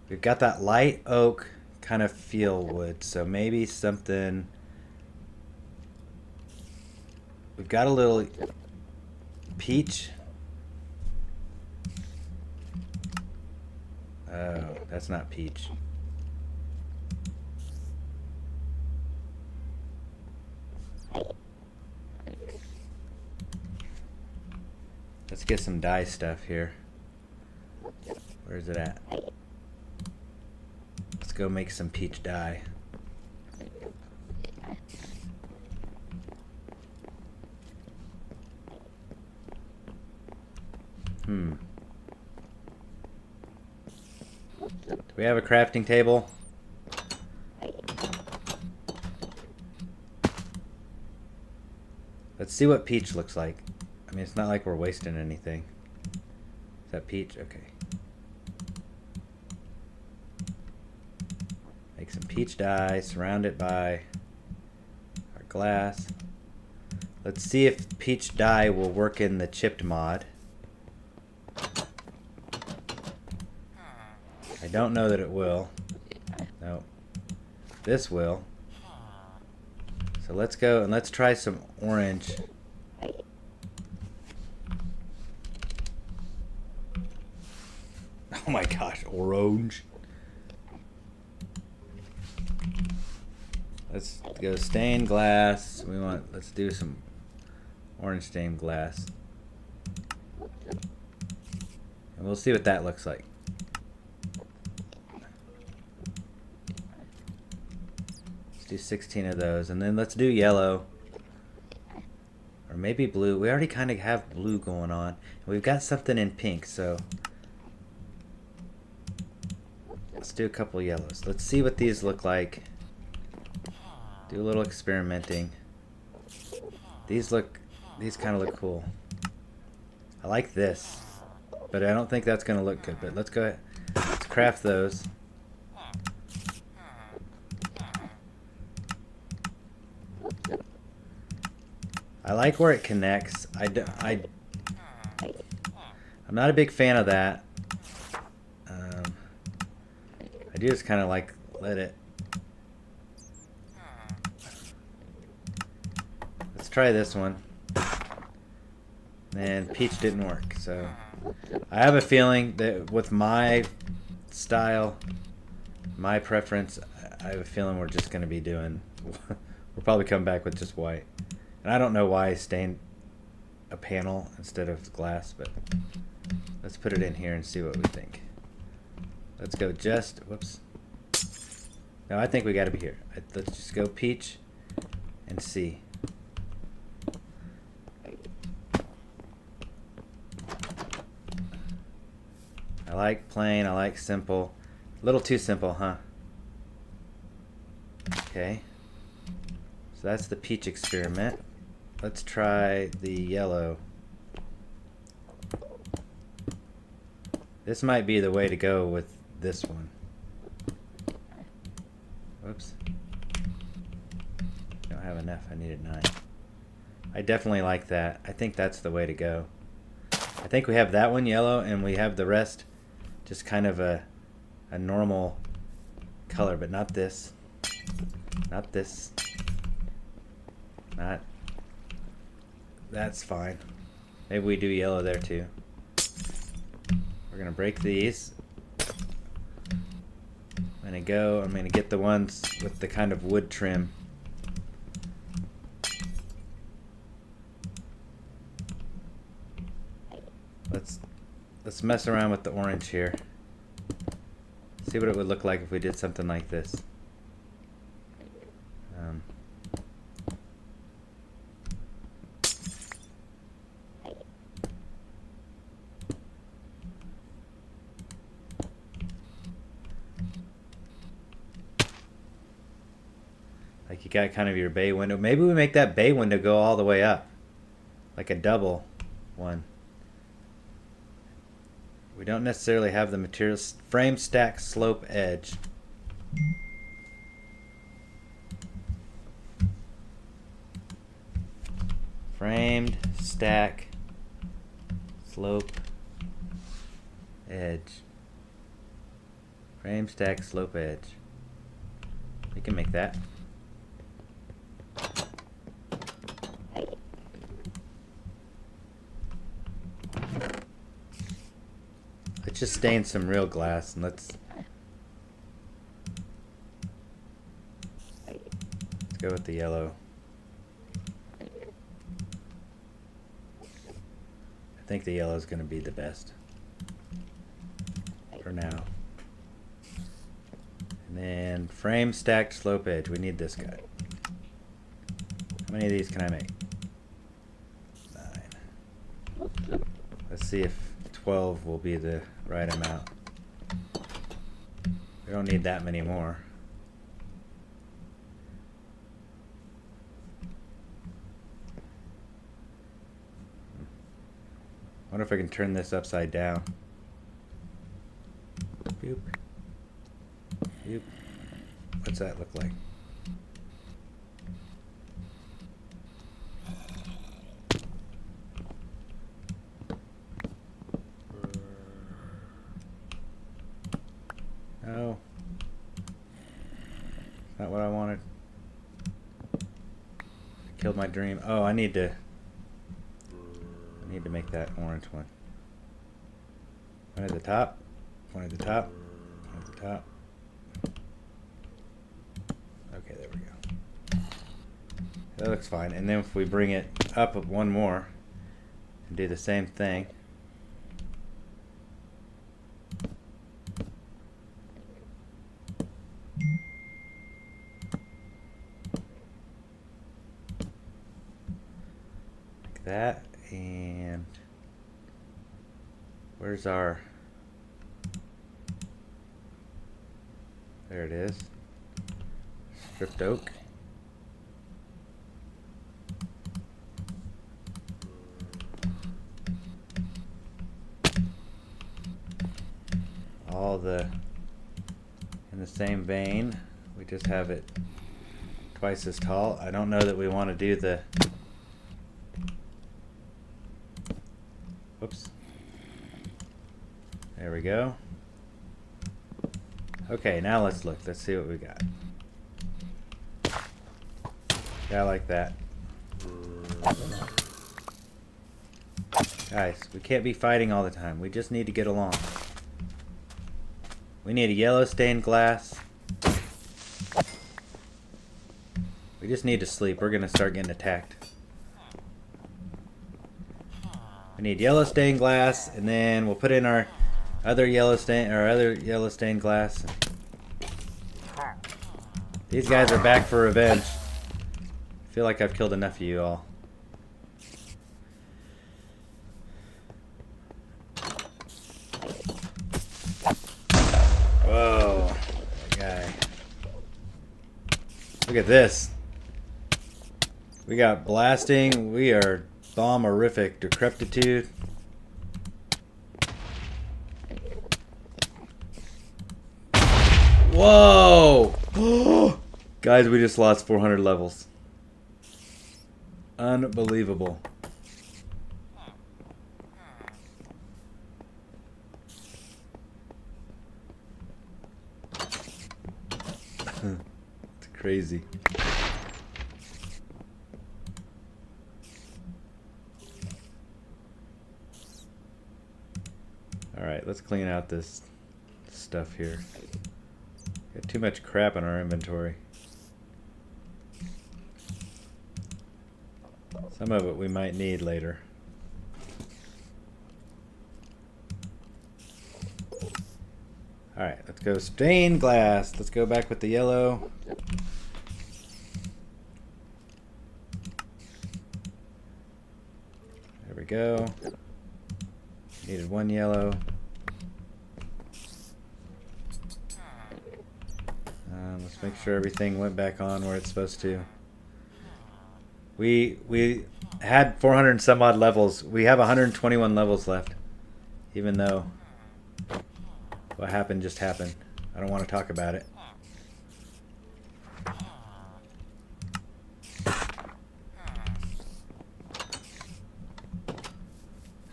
Speaker 1: We've got that light oak kind of feel wood, so maybe something. We've got a little peach. Oh, that's not peach. Let's get some dye stuff here. Where is it at? Let's go make some peach dye. Do we have a crafting table? Let's see what peach looks like. I mean, it's not like we're wasting anything. Is that peach? Okay. Make some peach dye, surround it by our glass. Let's see if peach dye will work in the chipped mod. I don't know that it will. No. This will. So let's go and let's try some orange. Oh my gosh, orange. Let's go stained glass. Let's do some orange stained glass. And we'll see what that looks like. Let's do 16 of those, and then let's do yellow. Or maybe blue. We already kind of have blue going on. We've got something in pink, so let's do a couple of yellows. Let's see what these look like. Do a little experimenting. These kind of look cool. I like this, but I don't think that's going to look good. But let's go ahead. Let's craft those. I like where it connects. I'm not a big fan of that. I do just kind of like let it. Let's try this one. And peach didn't work, so I have a feeling that with my style, my preference, I have a feeling we're just going to be doing. We'll probably come back with just white. And I don't know why I stained a panel instead of glass, but let's put it in here and see what we think. Let's go whoops. No, I think we got to be here. Let's just go peach and see. I like plain, I like simple. A little too simple, huh? Okay. So that's the peach experiment. Let's try the yellow. This might be the way to go with this one. Whoops. Don't have enough. I needed 9. I definitely like that. I think that's the way to go. I think we have that one yellow and we have the rest just kind of a normal color, but not this. Not this. Not. That's fine. Maybe we do yellow there too. We're gonna break these. I'm gonna get the ones with the kind of wood trim. Let's mess around with the orange here. See what it would look like if we did something like this. Like you got kind of your bay window. Maybe we make that bay window go all the way up. Like a double one. We don't necessarily have the materials. Frame stack slope edge. Framed, stack, slope, edge. Frame, stack, slope, edge. We can make that. Let's just stain some real glass and let's go with the yellow. I think the yellow is going to be the best for now. And then frame, stacked, slope, edge. We need this guy. How many of these can I make? 9. Let's see if 12 will be the right amount. We don't need that many more. I wonder if I can turn this upside down. Boop. Boop. What's that look like? No. Not what I wanted. I killed my dream. Oh, I need to make that orange one. One at the top. One at the top. One at the top. Okay, there we go. That looks fine. And then if we bring it up one more and do the same thing. Like that. And where's our, there it is, stripped oak. All the, in the same vein, we just have it twice as tall. I don't know that we want to do the, whoops. There we go. Okay, now let's look. Let's see what we got. Yeah, I like that. Guys, we can't be fighting all the time. We just need to get along. We need a yellow stained glass. We just need to sleep. We're gonna start getting attacked. We need yellow stained glass, and then we'll put in our other yellow stained glass. These guys are back for revenge. I feel like I've killed enough of you all. Whoa, that guy. Look at this. We got blasting. We are bomberific. Decrepitude. Whoa! Guys, we just lost 400 levels. Unbelievable. It's crazy. Alright, let's clean out this stuff here. Got too much crap in our inventory. Some of it we might need later. Alright, let's go stained glass. Let's go back with the yellow. There we go. Needed one yellow. Let's make sure everything went back on where it's supposed to. We had 400 and some odd levels. We have 121 levels left. Even though what happened just happened. I don't want to talk about it.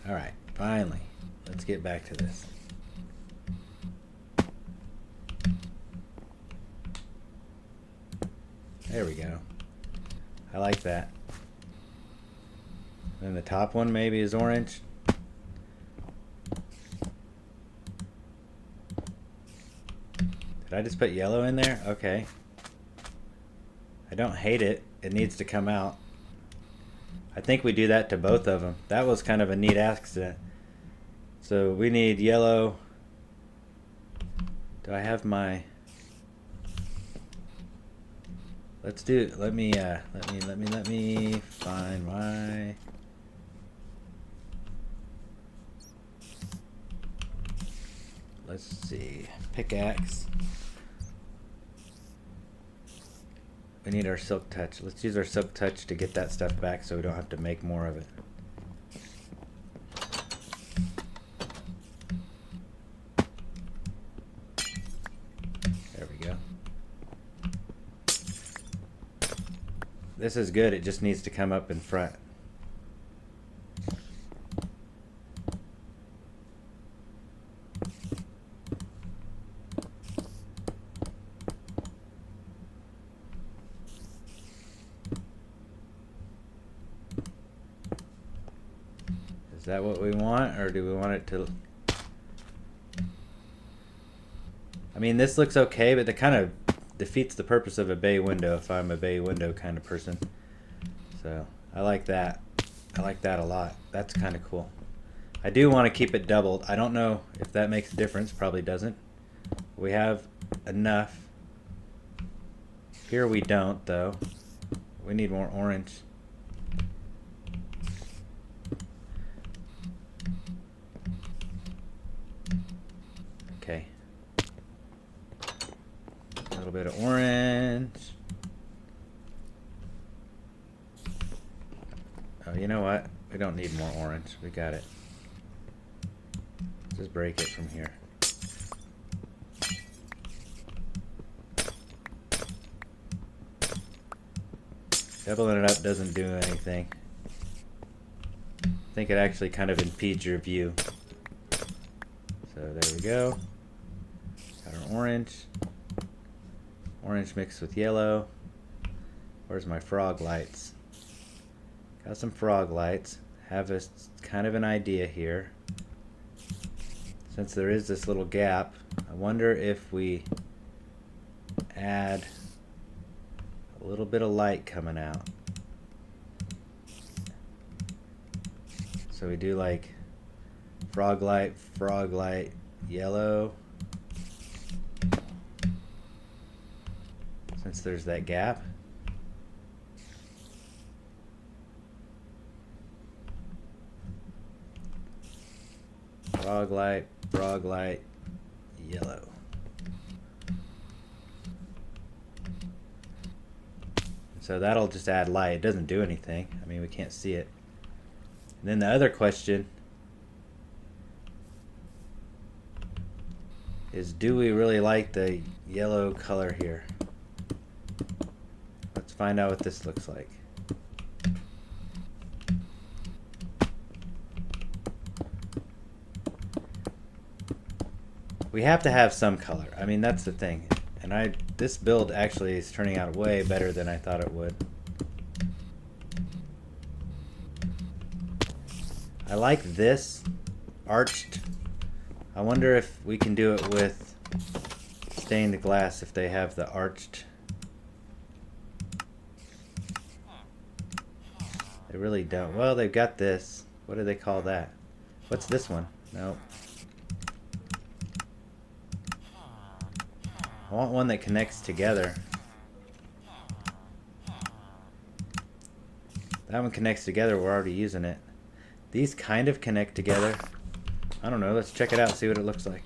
Speaker 1: Alright, finally. Let's get back to this. There we go. I like that. And the top one maybe is orange. Did I just put yellow in there? Okay. I don't hate it. It needs to come out. I think we do that to both of them. That was kind of a neat accident. So we need yellow. Do I have my... Let's do, let me find my... Let's see, pickaxe. We need our silk touch. Let's use our silk touch to get that stuff back so we don't have to make more of it. There we go. This is good, it just needs to come up in front. Is that what we want, or do we want it to... I mean, this looks okay, but that kind of defeats the purpose of a bay window if I'm a bay window kind of person. So, I like that. I like that a lot. That's kind of cool. I do want to keep it doubled. I don't know if that makes a difference. Probably doesn't. We have enough. Here we don't, though. We need more orange. Okay. A little bit of orange. Oh, you know what? We don't need more orange. We got it. Just break it from here. Doubling it up doesn't do anything. I think it actually kind of impedes your view. So there we go. Got our orange. Orange mixed with yellow. Where's my frog lights? Got some frog lights. Have a kind of an idea here. Since there is this little gap, I wonder if we add a little bit of light coming out. So we do like frog light, yellow. Since there's that gap. Frog light, yellow. So that'll just add light. It doesn't do anything. I mean, we can't see it. And then the other question is, do we really like the yellow color here? Let's find out what this looks like. We have to have some color. I mean, that's the thing. And this build actually is turning out way better than I thought it would. I like this arched. I wonder if we can do it with stained glass if they have the arched. They really don't. Well, they've got this. What do they call that? What's this one? Nope. I want one that connects together. That one connects together, we're already using it. These kind of connect together. I don't know, let's check it out, see what it looks like.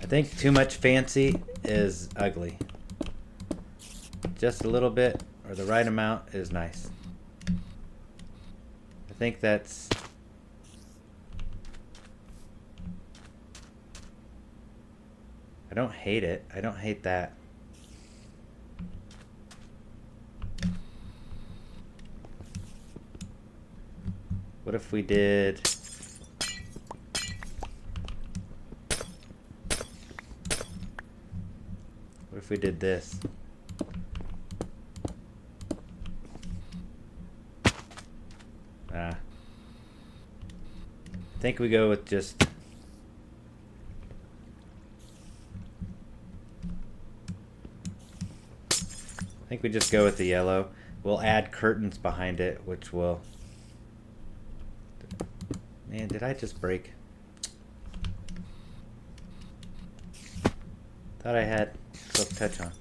Speaker 1: I think too much fancy is ugly. Just a little bit, or the right amount, is nice. I think that's... I don't hate it. I don't hate that. What if we did... What if we did this? I think we go with just... I think we just go with the yellow. We'll add curtains behind it, which will... Man, did I just break? Thought I had self touch on.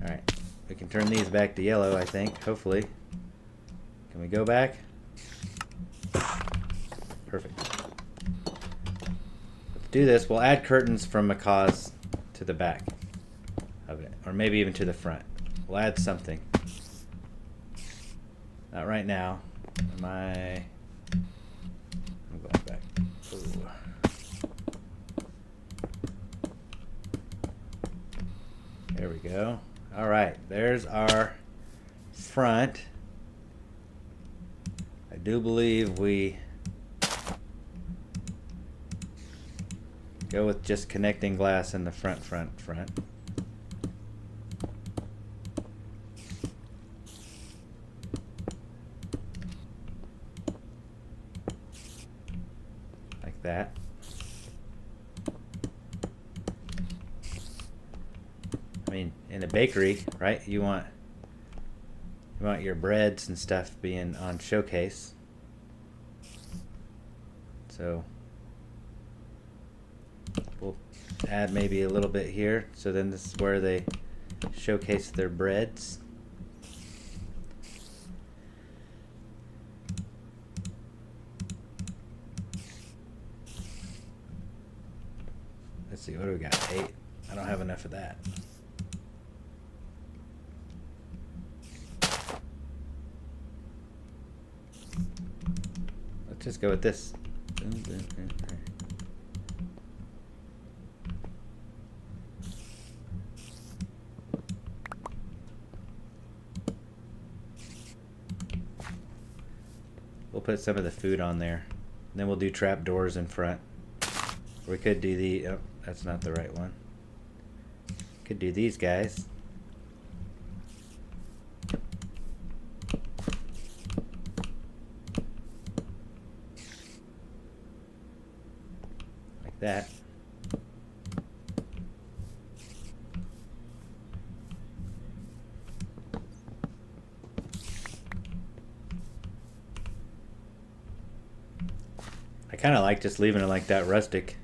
Speaker 1: Alright, we can turn these back to yellow, I think, hopefully. Can we go back? Perfect. Let's do this. We'll add curtains from Macaw's to the back of it, or maybe even to the front. We'll add something. Not right now. I'm going back. Ooh. There we go. All right, there's our front. I do believe we go with just connecting glass in the front. Like that. I mean, in a bakery, right? You want your breads and stuff being on showcase. So we'll add maybe a little bit here. So then this is where they showcase their breads. Let's see, what do we got? 8. I don't have enough of that. Let's just go with this. We'll put some of the food on there. And then we'll do trap doors in front. We could do the... Oh, that's not the right one. Could do these guys. Like that. I kind of like just leaving it like that, rustic.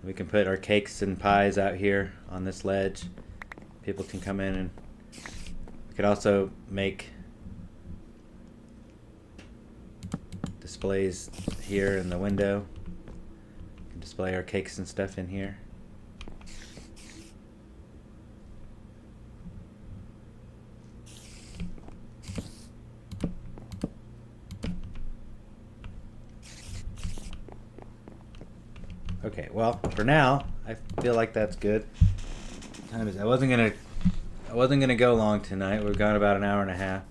Speaker 1: We can put our cakes and pies out here on this ledge. People can come in, and we could also make displays here in the window. We can display our cakes and stuff in here. Okay, well, for now, I feel like that's good. Time is, I wasn't gonna go long tonight. We've gone about an hour and a half.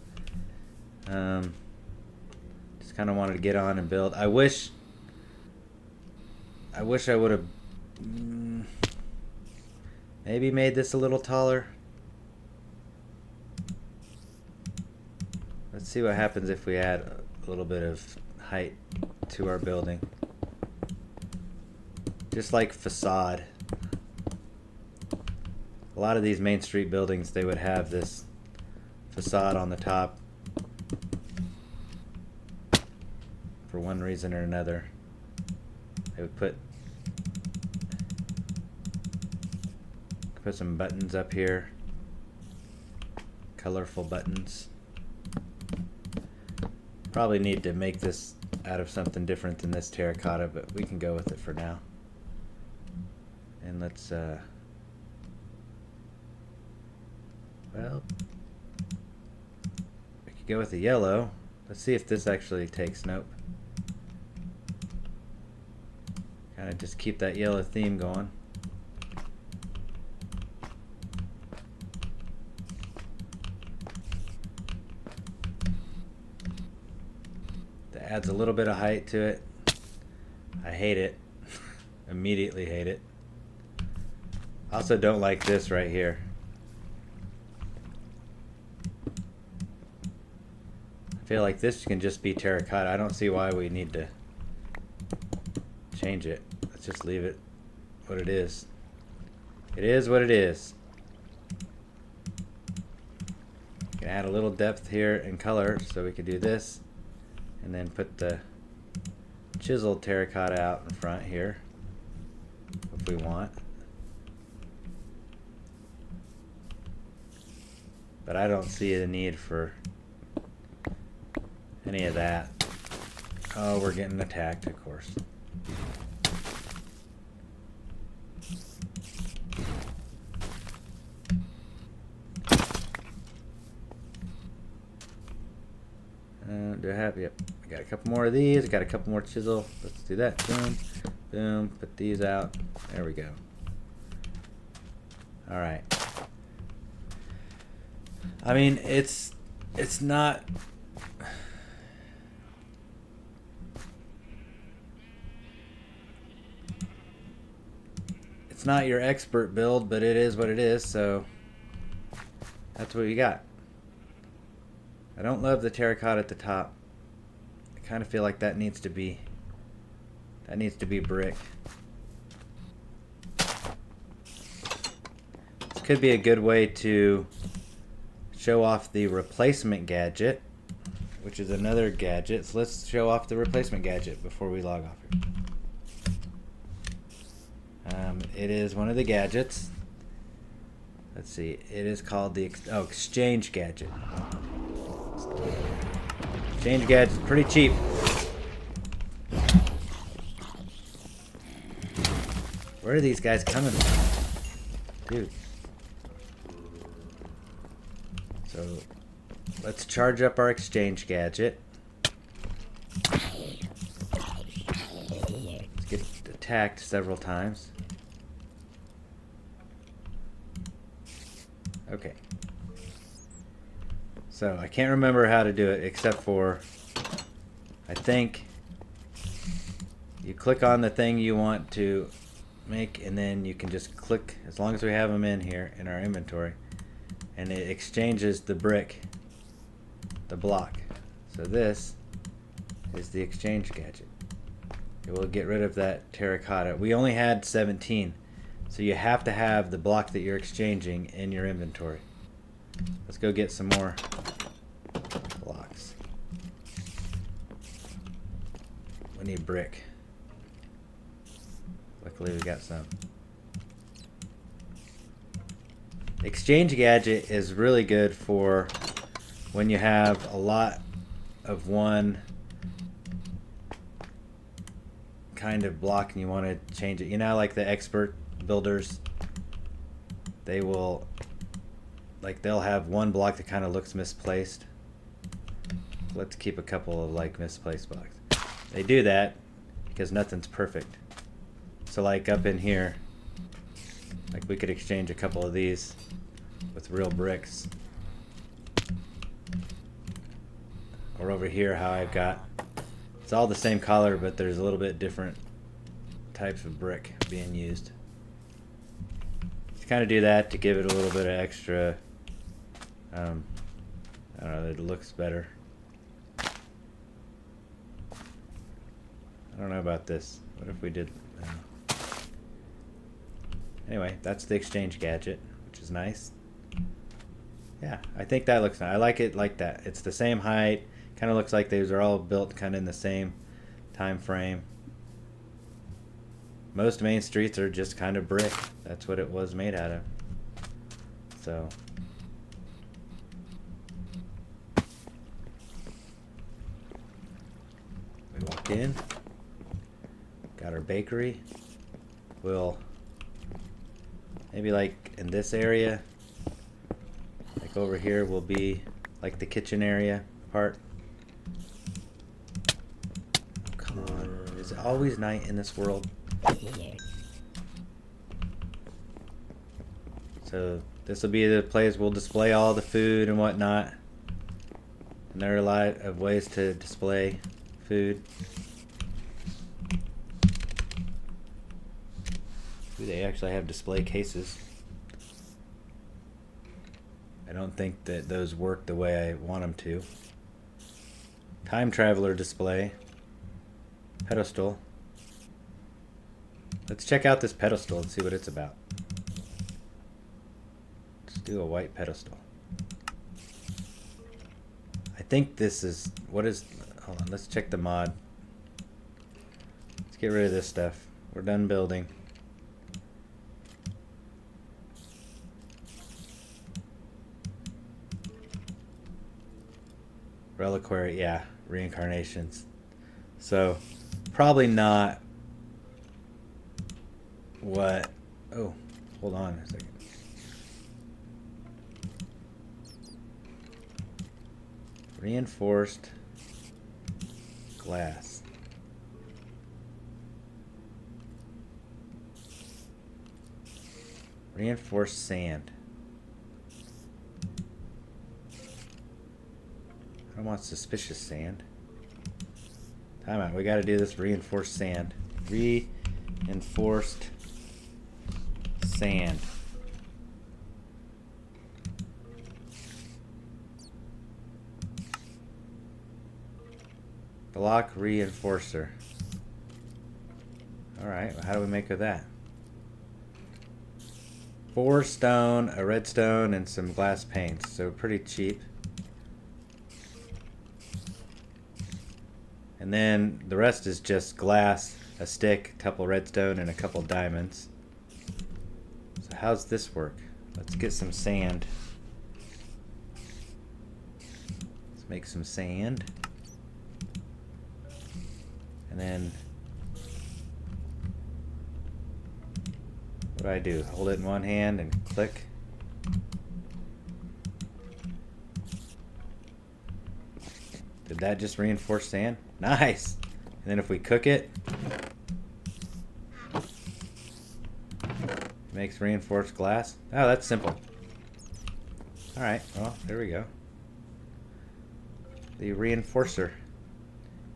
Speaker 1: Just kind of wanted to get on and build. I wish I would have maybe made this a little taller. Let's see what happens if we add a little bit of height to our building. Just like facade. A lot of these Main Street buildings, they would have this facade on the top for one reason or another. They would put some buttons up here, colorful buttons. Probably need to make this out of something different than this terracotta, but we can go with it for now. And let's, well, we could go with the yellow. Let's see if this actually takes. Nope. Kind of just keep that yellow theme going. Adds a little bit of height to it. I hate it. Immediately hate it. Also don't like this right here. I feel like this can just be terracotta. I don't see why we need to change it. Let's just leave it what it is. It is what it is. You can add a little depth here and color, so we could do this and then put the chiseled terracotta out in front here if we want. But I don't see the need for any of that. Oh, we're getting attacked, of course. Do I have? Yep. I got a couple more of these. I got a couple more chisel. Let's do that. Boom, boom. Put these out. There we go. All right. I mean, it's not. It's not your expert build, but it is what it is. So that's what you got. I don't love the terracotta at the top. I kind of feel like that needs to be brick. This could be a good way to show off the replacement gadget, which is another gadget. So let's show off the replacement gadget before we log off here. It is one of the gadgets. Let's see. It is called the exchange gadget. Exchange gadget's pretty cheap. Where are these guys coming from? Dude. So let's charge up our exchange gadget. Let's get attacked several times. Okay. So I can't remember how to do it except for, I think you click on the thing you want to make and then you can just click, as long as we have them in here in our inventory, and it exchanges the brick, the block. So this is the exchange gadget. It will get rid of that terracotta. We only had 17, so you have to have the block that you're exchanging in your inventory. Let's go get some more blocks. We need brick. Luckily we got some. Exchange gadget is really good for when you have a lot of one kind of block and you want to change it. You know, like the expert builders, they will, like, they'll have one block that kind of looks misplaced. Let's keep a couple of like misplaced blocks. They do that because nothing's perfect. So like up in here, like we could exchange a couple of these with real bricks. Or over here, how I've got, it's all the same color, but there's a little bit different types of brick being used. Just kind of do that to give it a little bit of extra, I don't know, it looks better. I don't know about this. What if we did, anyway, that's the exchange gadget, which is nice. Yeah, I think that looks nice. I like it like that. It's the same height. Kind of looks like these are all built kind of in the same time frame. Most main streets are just kind of brick. That's what it was made out of. So we walk in. Got our bakery. We'll maybe like in this area, like over here will be like the kitchen area part. Come on, is it always night in this world? So this will be the place we'll display all the food and whatnot. And there are a lot of ways to display Food. Ooh, they actually have display cases. I don't think that those work the way I want them to. Time traveler display. Pedestal. Let's check out this pedestal and see what it's about. Let's do a white pedestal. I think this is, what is, hold on, let's check the mod. Let's get rid of this stuff. We're done building. Reliquary, yeah, reincarnations. So, probably not what, oh, hold on a second. Reinforced glass. Reinforced sand. I don't want suspicious sand. Time out. We got to do this reinforced sand. Reinforced sand. Block reinforcer. Alright, well, how do we make of that? 4 stone, a redstone, and some glass paints. So pretty cheap. And then the rest is just glass, a stick, a couple redstone, and a couple diamonds. So how's this work? Let's get some sand. Let's make some sand. And then, what do? Hold it in one hand and click. Did that just reinforce sand? Nice! And then if we cook it, it makes reinforced glass. Oh, that's simple. Alright, well, there we go. The reinforcer.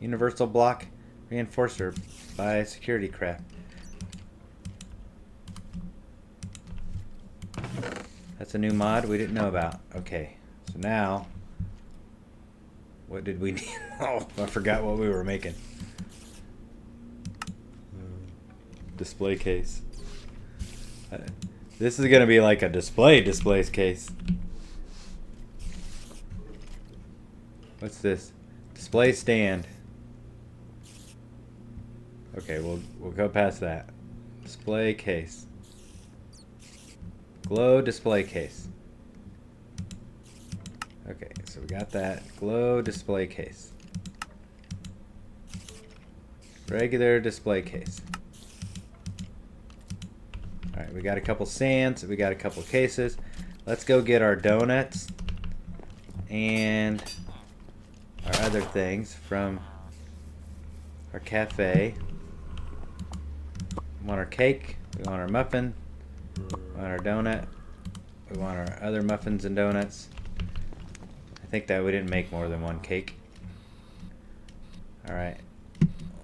Speaker 1: Universal block reinforcer by Security Craft. That's a new mod we didn't know about. Okay, so now, what did we need? Oh, I forgot what we were making. Display case. This is going to be like a displays case. What's this? Display stand. Okay, we'll go past that. Display case. Glow display case. Okay, so we got that. Glow display case. Regular display case. Alright, we got a couple sands. We got a couple cases. Let's go get our donuts and our other things from our cafe. We want our cake. We want our muffin. We want our donut. We want our other muffins and donuts. I think that we didn't make more than one cake. Alright.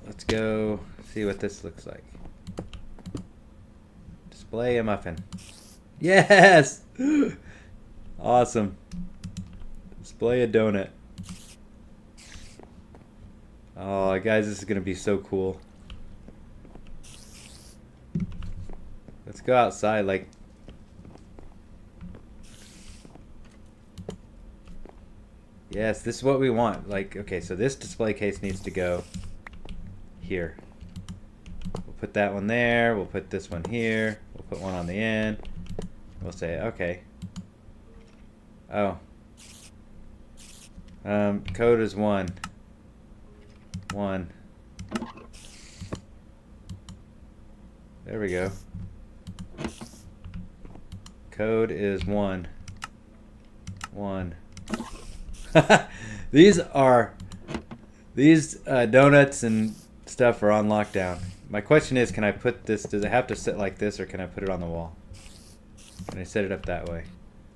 Speaker 1: Let's go see what this looks like. Display a muffin. Yes! Awesome. Display a donut. Oh, guys, this is going to be so cool. Let's go outside, like... Yes, this is what we want. Like, okay, so this display case needs to go here. We'll put that one there. We'll put this one here. We'll put one on the end. We'll say, okay. Oh. Code is 1. 1. There we go. Code is 1. 1. These donuts and stuff are on lockdown. My question is, can I put this, does it have to sit like this, or can I put it on the wall? Can I set it up that way?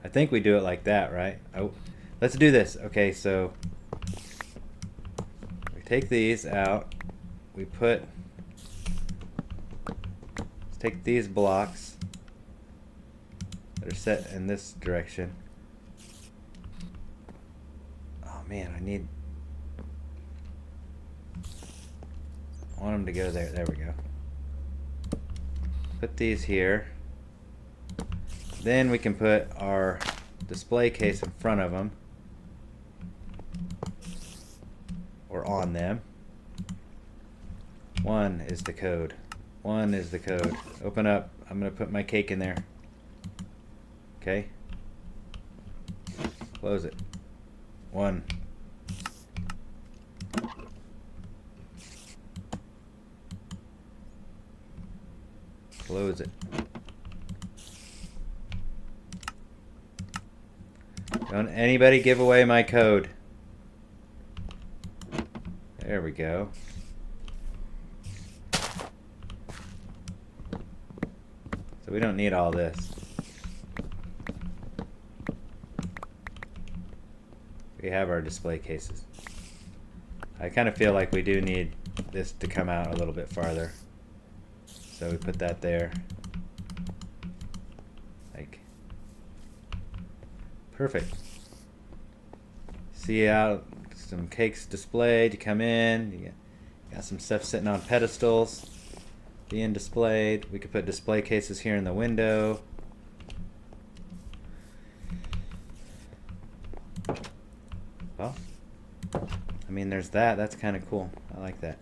Speaker 1: I think we do it like that, right? Oh, let's do this. Okay, so we take these out. Let's take these blocks that are set in this direction. Oh man, I want them to go there. There we go. Put these here. Then we can put our display case in front of them. Or on them. 1 is the code. 1 is the code. Open up. I'm going to put my cake in there. Okay. Close it. 1. Close it. Don't anybody give away my code. There we go. So we don't need all this. We have our display cases. I kind of feel like we do need this to come out a little bit farther. So we put that there. Like, perfect. See out some cakes displayed. You come in, you got some stuff sitting on pedestals being displayed. We could put display cases here in the window. Well, I mean, there's that. That's kind of cool. I like that.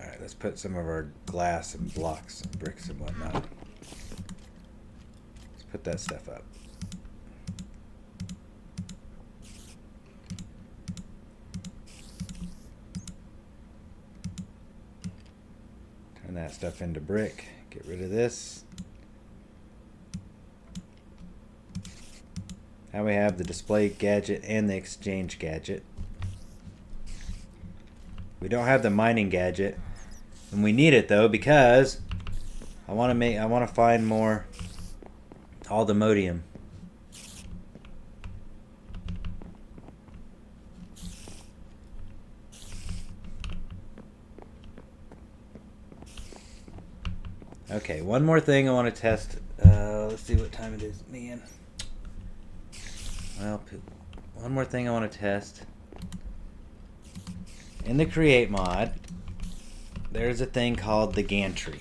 Speaker 1: Alright, let's put some of our glass and blocks and bricks and whatnot. Let's put that stuff up. Turn that stuff into brick. Get rid of this. Now we have the display gadget and the exchange gadget. We don't have the mining gadget, and we need it though because I want to find more aldemodium. Okay, one more thing I want to test. Let's see what time it is. Man. Well, one more thing I want to test. In the Create mod, there's a thing called the Gantry.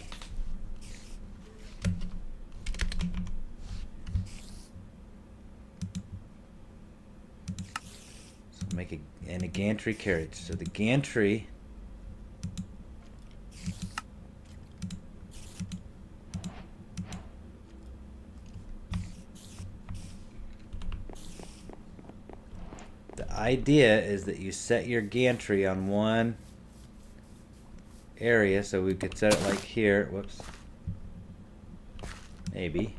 Speaker 1: So make a Gantry carriage. So the Gantry idea is that you set your gantry on one area, so we could set it like here. Whoops. Maybe.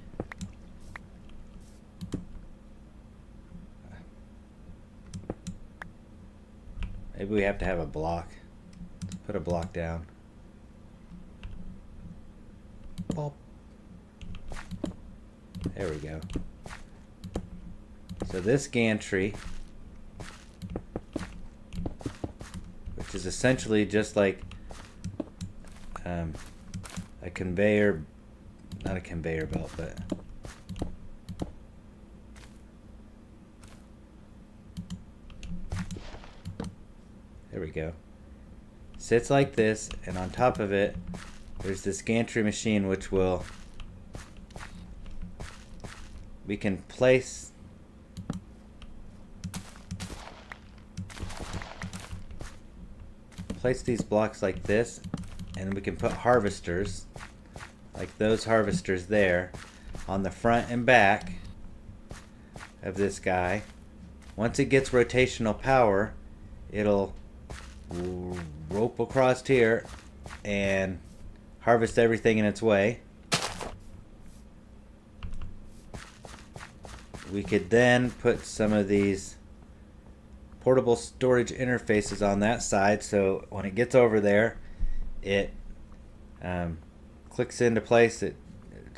Speaker 1: Maybe we have to have a block. Let's put a block down. Boop. There we go. So this gantry, which is essentially just like a conveyor, not a conveyor belt, but there we go. Sits like this, and on top of it there's this gantry machine which we can place these blocks like this, and we can put harvesters like those harvesters there on the front and back of this guy. Once it gets rotational power, it'll rope across here and harvest everything in its way. We could then put some of these portable storage interfaces on that side, so when it gets over there, it clicks into place. It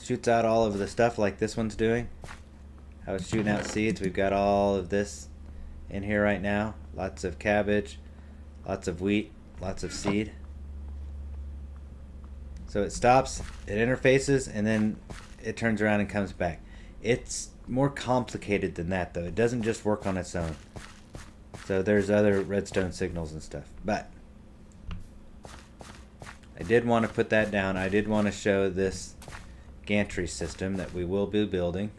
Speaker 1: shoots out all of the stuff like this one's doing. How it's shooting out seeds. We've got all of this in here right now. Lots of cabbage, lots of wheat, lots of seed. So it stops, it interfaces, and then it turns around and comes back. It's more complicated than that, though. It doesn't just work on its own. So there's other redstone signals and stuff. But I did want to put that down. I did want to show this gantry system that we will be building.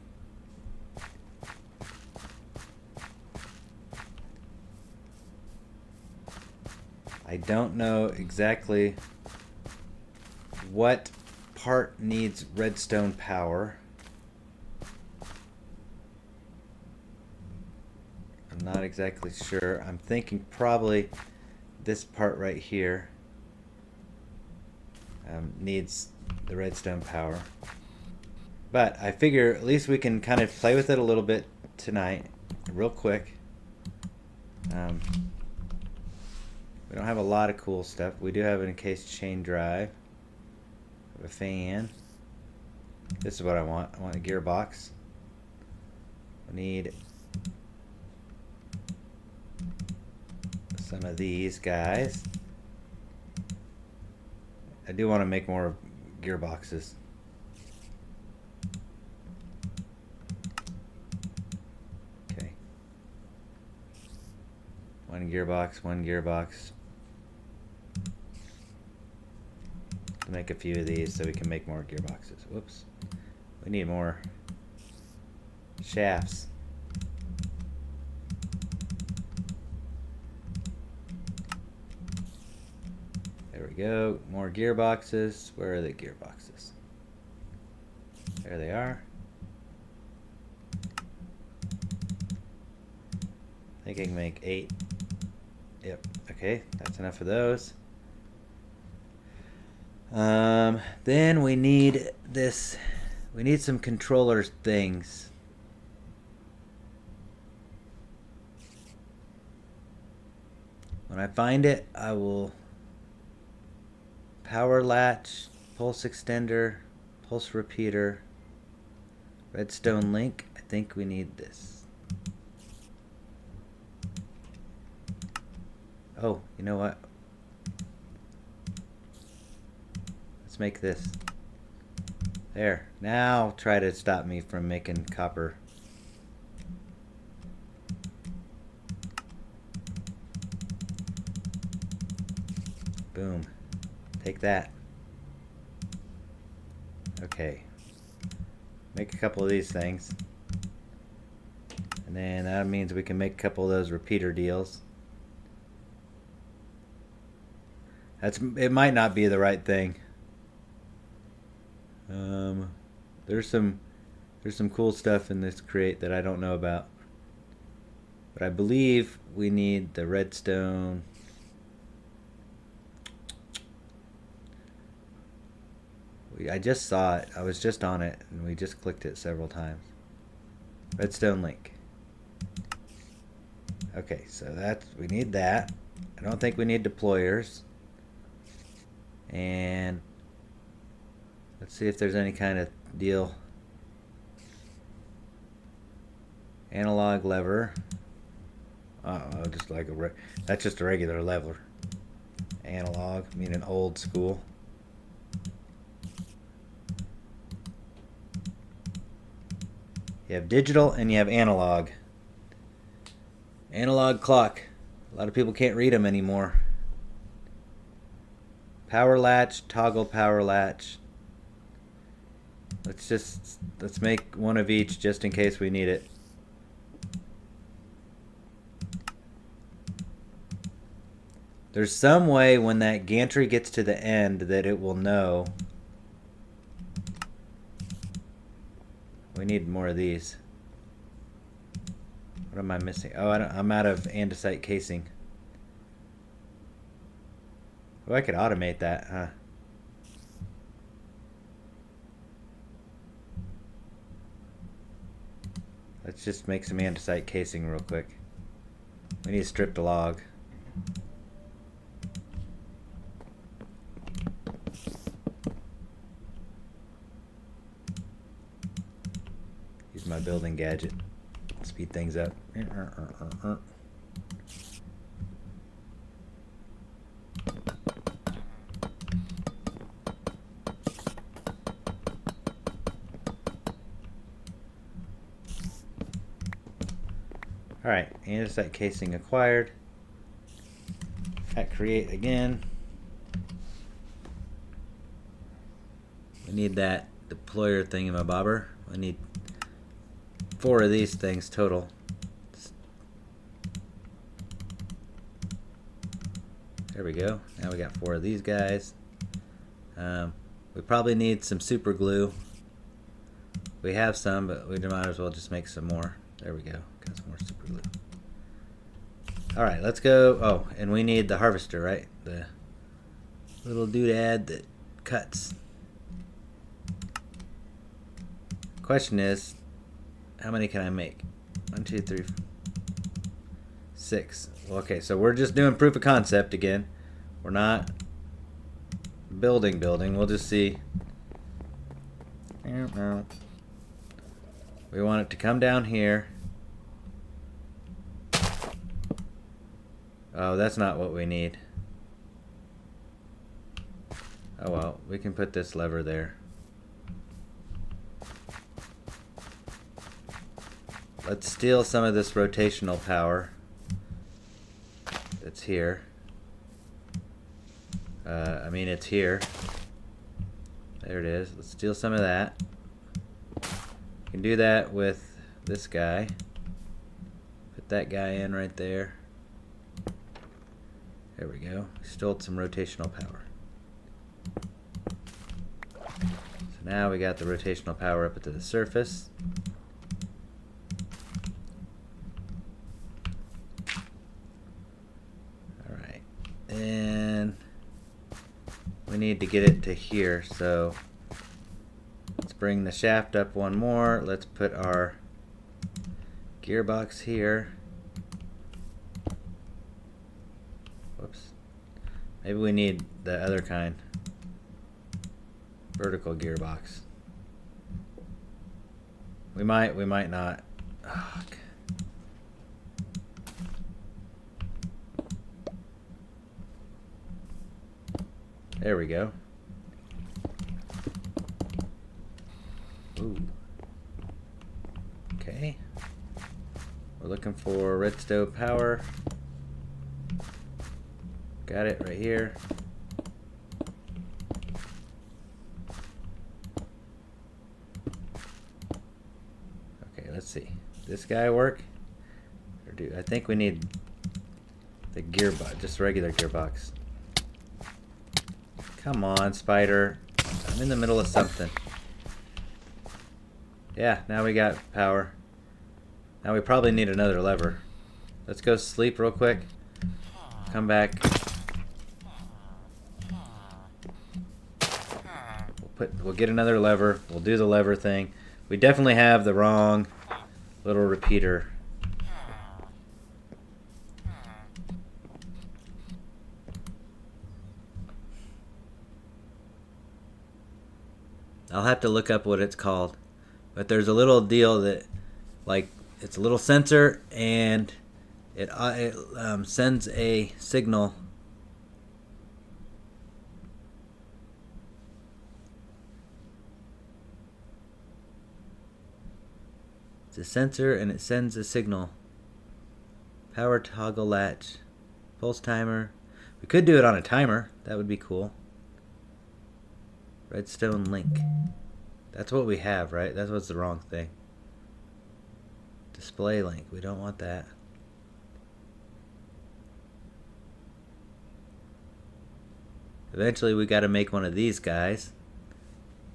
Speaker 1: I don't know exactly what part needs redstone power. I'm not exactly sure. I'm thinking probably this part right here needs the redstone power. But I figure at least we can kind of play with it a little bit tonight, real quick. We don't have a lot of cool stuff. We do have an encased chain drive. A fan. This is what I want. I want a gearbox. I need some of these guys. I do want to make more gearboxes. Okay. One gearbox, one gearbox. Make a few of these so we can make more gearboxes. Whoops. We need more shafts. There we go. More gearboxes. Where are the gearboxes? There they are. I think I can make 8. Yep. Okay, that's enough of those. Then we need this. We need some controller things. When I find it, I will power latch, pulse extender, pulse repeater, redstone link. I think we need this. Oh, you know what? Let's make this. There. Now try to stop me from making copper. Boom. Take that. Okay. Make a couple of these things. And then that means we can make a couple of those repeater deals. It might not be the right thing. There's some cool stuff in this crate that I don't know about. But I believe we need the redstone. I just saw it. I was just on it and we just clicked it several times. Redstone link. Okay, so we need that. I don't think we need deployers. And let's see if there's any kind of deal. Analog lever. Just like that's just a regular lever. Analog, meaning old school. You have digital and you have analog. Analog clock. A lot of people can't read them anymore. Power latch, toggle power latch. Let's make one of each just in case we need it. There's some way when that gantry gets to the end that it will know. We need more of these. What am I missing? Oh, I'm out of andesite casing. Oh, I could automate that, huh? Let's just make some andesite casing real quick. We need to strip the log. building gadget. Speed things up. Alright, andesite casing acquired. At create again. We need that deployer thingamabobber. I need 4 of these things total. There we go. Now we got 4 of these guys. We probably need some super glue. We have some, but we might as well just make some more. There we go. Got some more super glue. Alright, let's go. Oh, and we need the harvester, right? The little doodad that cuts. Question is, how many can I make? 1, 2, 3, 4, 6. Well, okay, so we're just doing proof of concept again. We're not building. We'll just see. We want it to come down here. Oh, that's not what we need. Oh well, we can put this lever there. Let's steal some of this rotational power that's here. I mean, it's here. There it is. Let's steal some of that. You can do that with this guy. Put that guy in right there. There we go. Stole some rotational power. So now we got the rotational power up to the surface. Alright. And we need to get it to here, so let's bring the shaft up one more. Let's put our gearbox here. Whoops. Maybe we need the other kind. Vertical gearbox. We might not. Oh, okay. There we go. Ooh. Okay. We're looking for redstone power. Got it right here. Okay, let's see. This guy work? Or do I think we need the gearbox, just a regular gearbox. Come on, spider. I'm in the middle of something. Yeah, now we got power. Now we probably need another lever. Let's go sleep real quick. Come back. We'll get another lever. We'll do the lever thing. We definitely have the wrong little repeater. I'll have to look up what it's called. But there's a little deal that, like, it's a little sensor and it sends a signal. It's a sensor and it sends a signal. Power toggle latch. Pulse timer. We could do it on a timer. That would be cool. Redstone link. That's what we have, right? That's what's the wrong thing. Display link. We don't want that. Eventually we got to make one of these guys.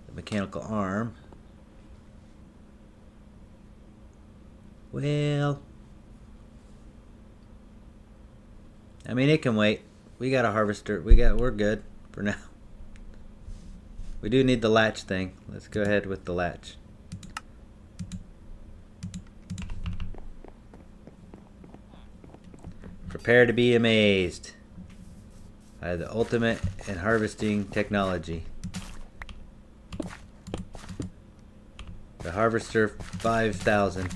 Speaker 1: The mechanical arm. Well, I mean, it can wait. We got a harvester. We're good for now. We do need the latch thing. Let's go ahead with the latch. Prepare to be amazed by the ultimate in harvesting technology. The harvester 5000.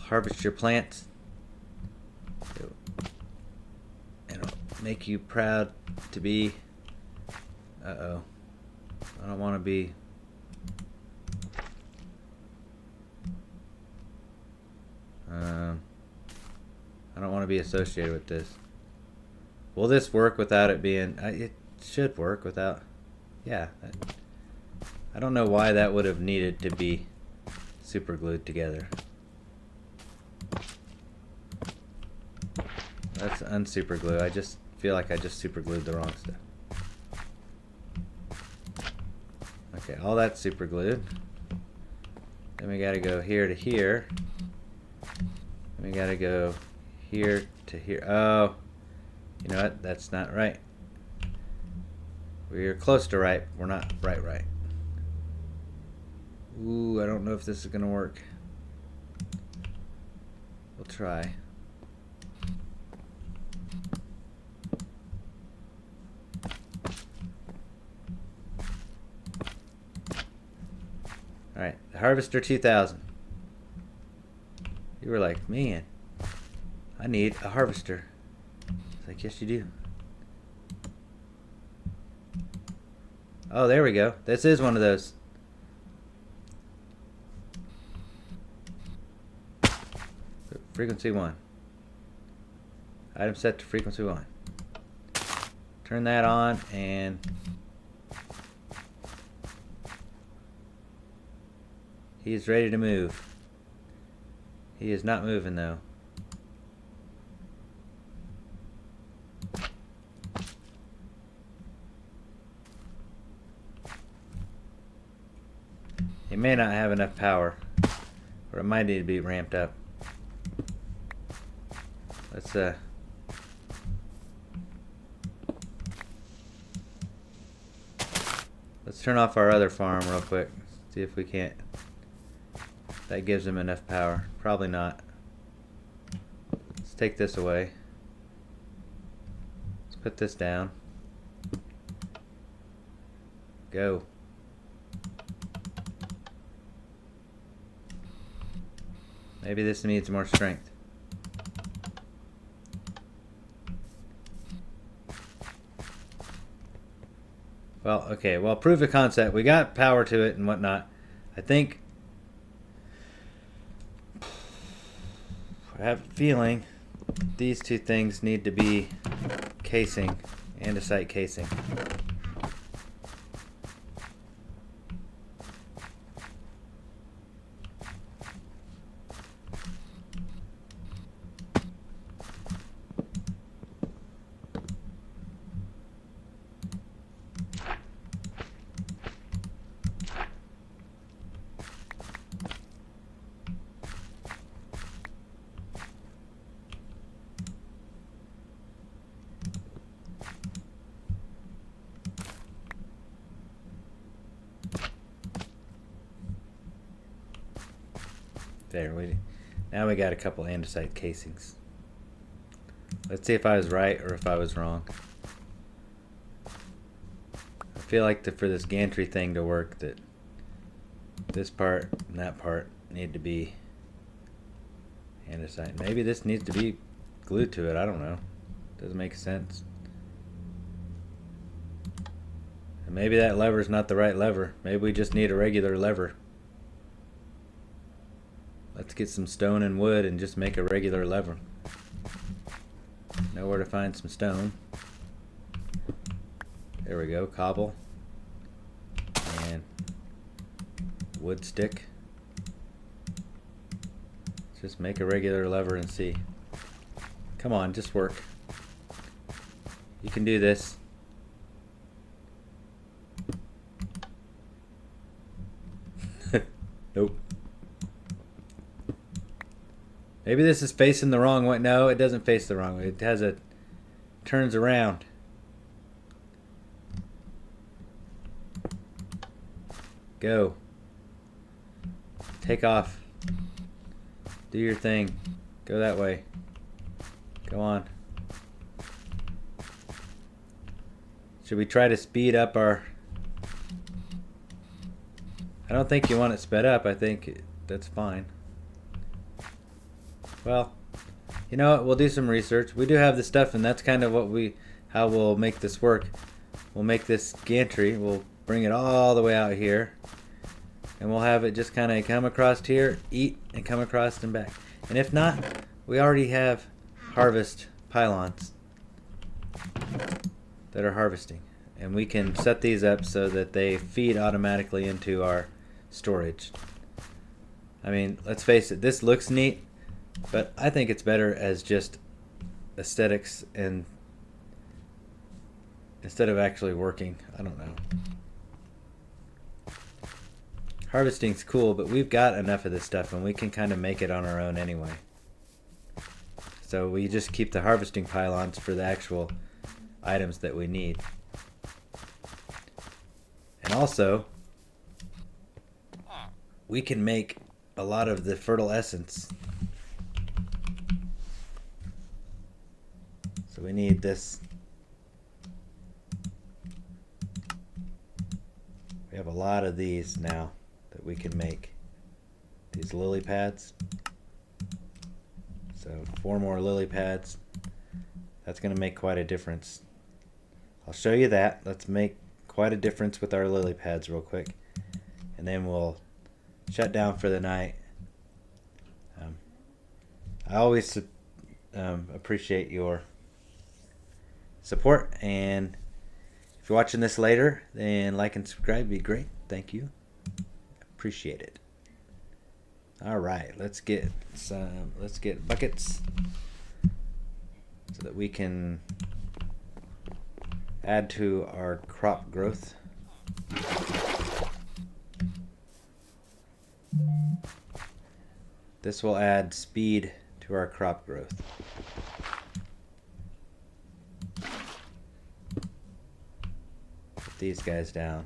Speaker 1: Harvest your plants. It'll make you proud to be. Uh-oh. I don't want to be. I don't want to be associated with this. Will this work without it being... it should work without... Yeah. I don't know why that would have needed to be super glued together. That's unsuper glue. I just feel like I just super glued the wrong stuff. Okay, all that's super glued. Then we gotta go here to here. Then we gotta go here to here. Oh, you know what? That's not right. We're close to right. We're not right. Ooh, I don't know if this is gonna work. We'll try. Alright, the Harvester 2000. You were like, man, I need a harvester. It's like, yes you do. Oh, there we go. This is one of those. Frequency 1. Item set to frequency 1. Turn that on and he is ready to move. He is not moving though. He may not have enough power, or it might need to be ramped up. Let's turn off our other farm real quick. See if we can't. That gives him enough power. Probably not. Let's take this away. Let's put this down. Go. Maybe this needs more strength. Well, okay. Well, proof of concept. We got power to it and whatnot. I think I have a feeling these two things need to be casing, andesite casing. There, now we got a couple andesite casings. Let's see if I was right or if I was wrong. I feel like for this gantry thing to work, that this part and that part need to be andesite. Maybe this needs to be glued to it. I don't know. Doesn't make sense. And maybe that lever's not the right lever. Maybe we just need a regular lever. Let's get some stone and wood and just make a regular lever. Know where to find some stone. There we go, cobble. And wood stick. Let's just make a regular lever and see. Come on, just work. You can do this. Nope. Maybe this is facing the wrong way. No, it doesn't face the wrong way. It has a turns around. Go. Take off. Do your thing. Go that way. Go on. Should we try to speed up our... I don't think you want it sped up. I think that's fine. Well, you know what? We'll do some research. We do have the stuff, and that's kind of how we'll make this work. We'll make this gantry. We'll bring it all the way out here, and we'll have it just kind of come across here, eat, and come across and back. And if not, we already have harvest pylons that are harvesting, and we can set these up so that they feed automatically into our storage. I mean, let's face it, this looks neat, but I think it's better as just aesthetics and instead of actually working. I don't know. Harvesting's cool, but we've got enough of this stuff and we can kind of make it on our own anyway. So we just keep the harvesting pylons for the actual items that we need. And also, we can make a lot of the fertile essence. So we need this. We have a lot of these now that we can make. These lily pads. So 4 more lily pads. That's going to make quite a difference. I'll show you that. Let's make quite a difference with our lily pads real quick. And then we'll shut down for the night. I always appreciate your support, and if you're watching this later, then like and subscribe would be great. Thank you. Appreciate it. All right, let's get buckets so that we can add to our crop growth. This will add speed to our crop growth. Put these guys down.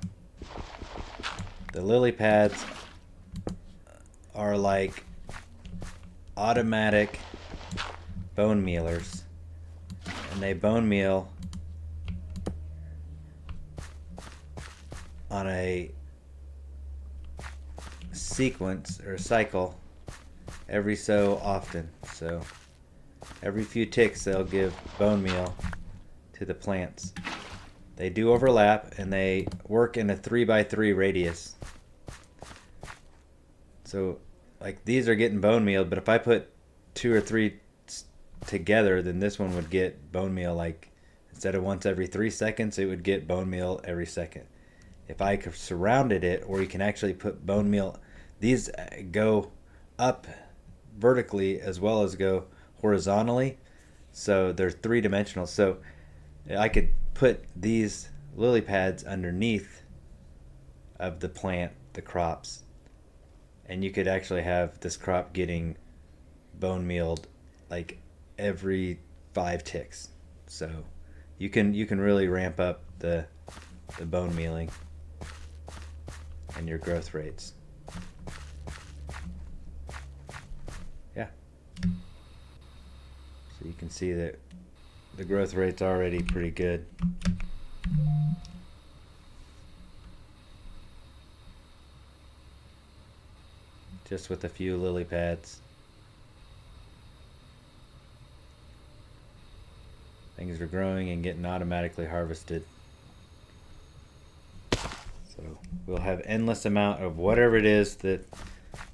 Speaker 1: The lily pads are like automatic bone mealers, and they bone meal on a sequence or cycle every so often. So every few ticks they'll give bone meal to the plants. They do overlap and they work in a 3x3 radius. So like these are getting bone mealed, but if I put 2 or 3 together, then this one would get bone meal like instead of once every 3 seconds, it would get bone meal every second. If I surrounded it, or you can actually put bone meal, these go up vertically as well as go horizontally, so they're 3-dimensional. So I could put these lily pads underneath of the plant, the crops, and you could actually have this crop getting bone mealed like every 5 ticks. So you can really ramp up the bone mealing and your growth rates. Yeah. So you can see that the growth rate's already pretty good. Just with a few lily pads. Things are growing and getting automatically harvested. So we'll have endless amount of whatever it is that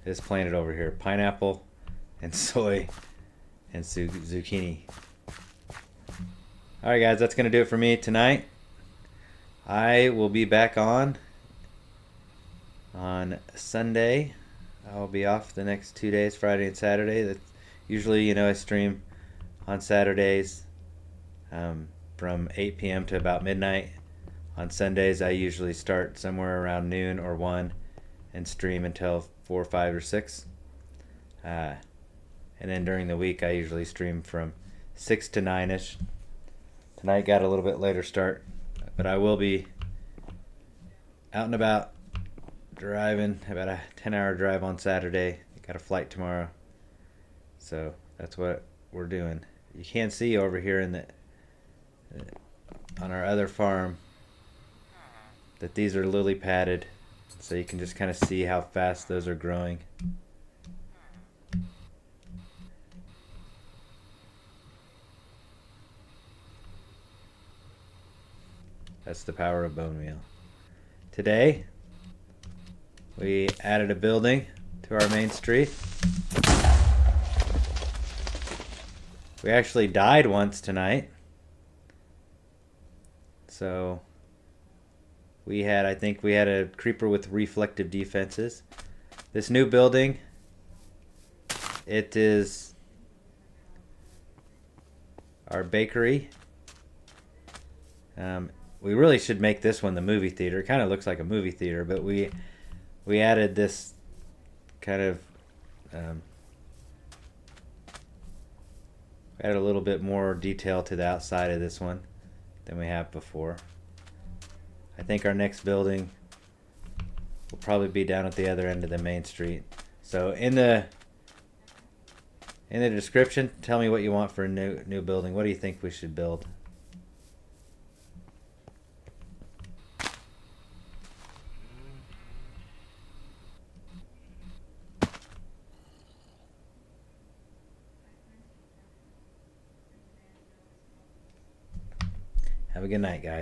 Speaker 1: is planted over here. Pineapple and soy and zucchini. Alright guys, that's going to do it for me tonight. I will be back on Sunday. I'll be off the next 2 days, Friday and Saturday. That's usually, I stream on Saturdays from 8 p.m. to about midnight. On Sundays, I usually start somewhere around noon or 1 and stream until 4, 5, or 6. And then during the week, I usually stream from 6 to 9-ish. Tonight got a little bit later start, but I will be out and about driving, about a 10-hour drive on Saturday. Got a flight tomorrow. So that's what we're doing. You can see over here on our other farm that these are lily padded So you can just kind of see how fast those are growing. That's the power of bone meal. Today, we added a building to our main street. We actually died once tonight. So I think we had a creeper with reflective defenses. This new building, it is our bakery. We really should make this one the movie theater. It kind of looks like a movie theater, but we added this kind of added a little bit more detail to the outside of this one than we have before. I think our next building will probably be down at the other end of the main street. So in the description, tell me what you want for a new building. What do you think we should build? Have a good night, guys.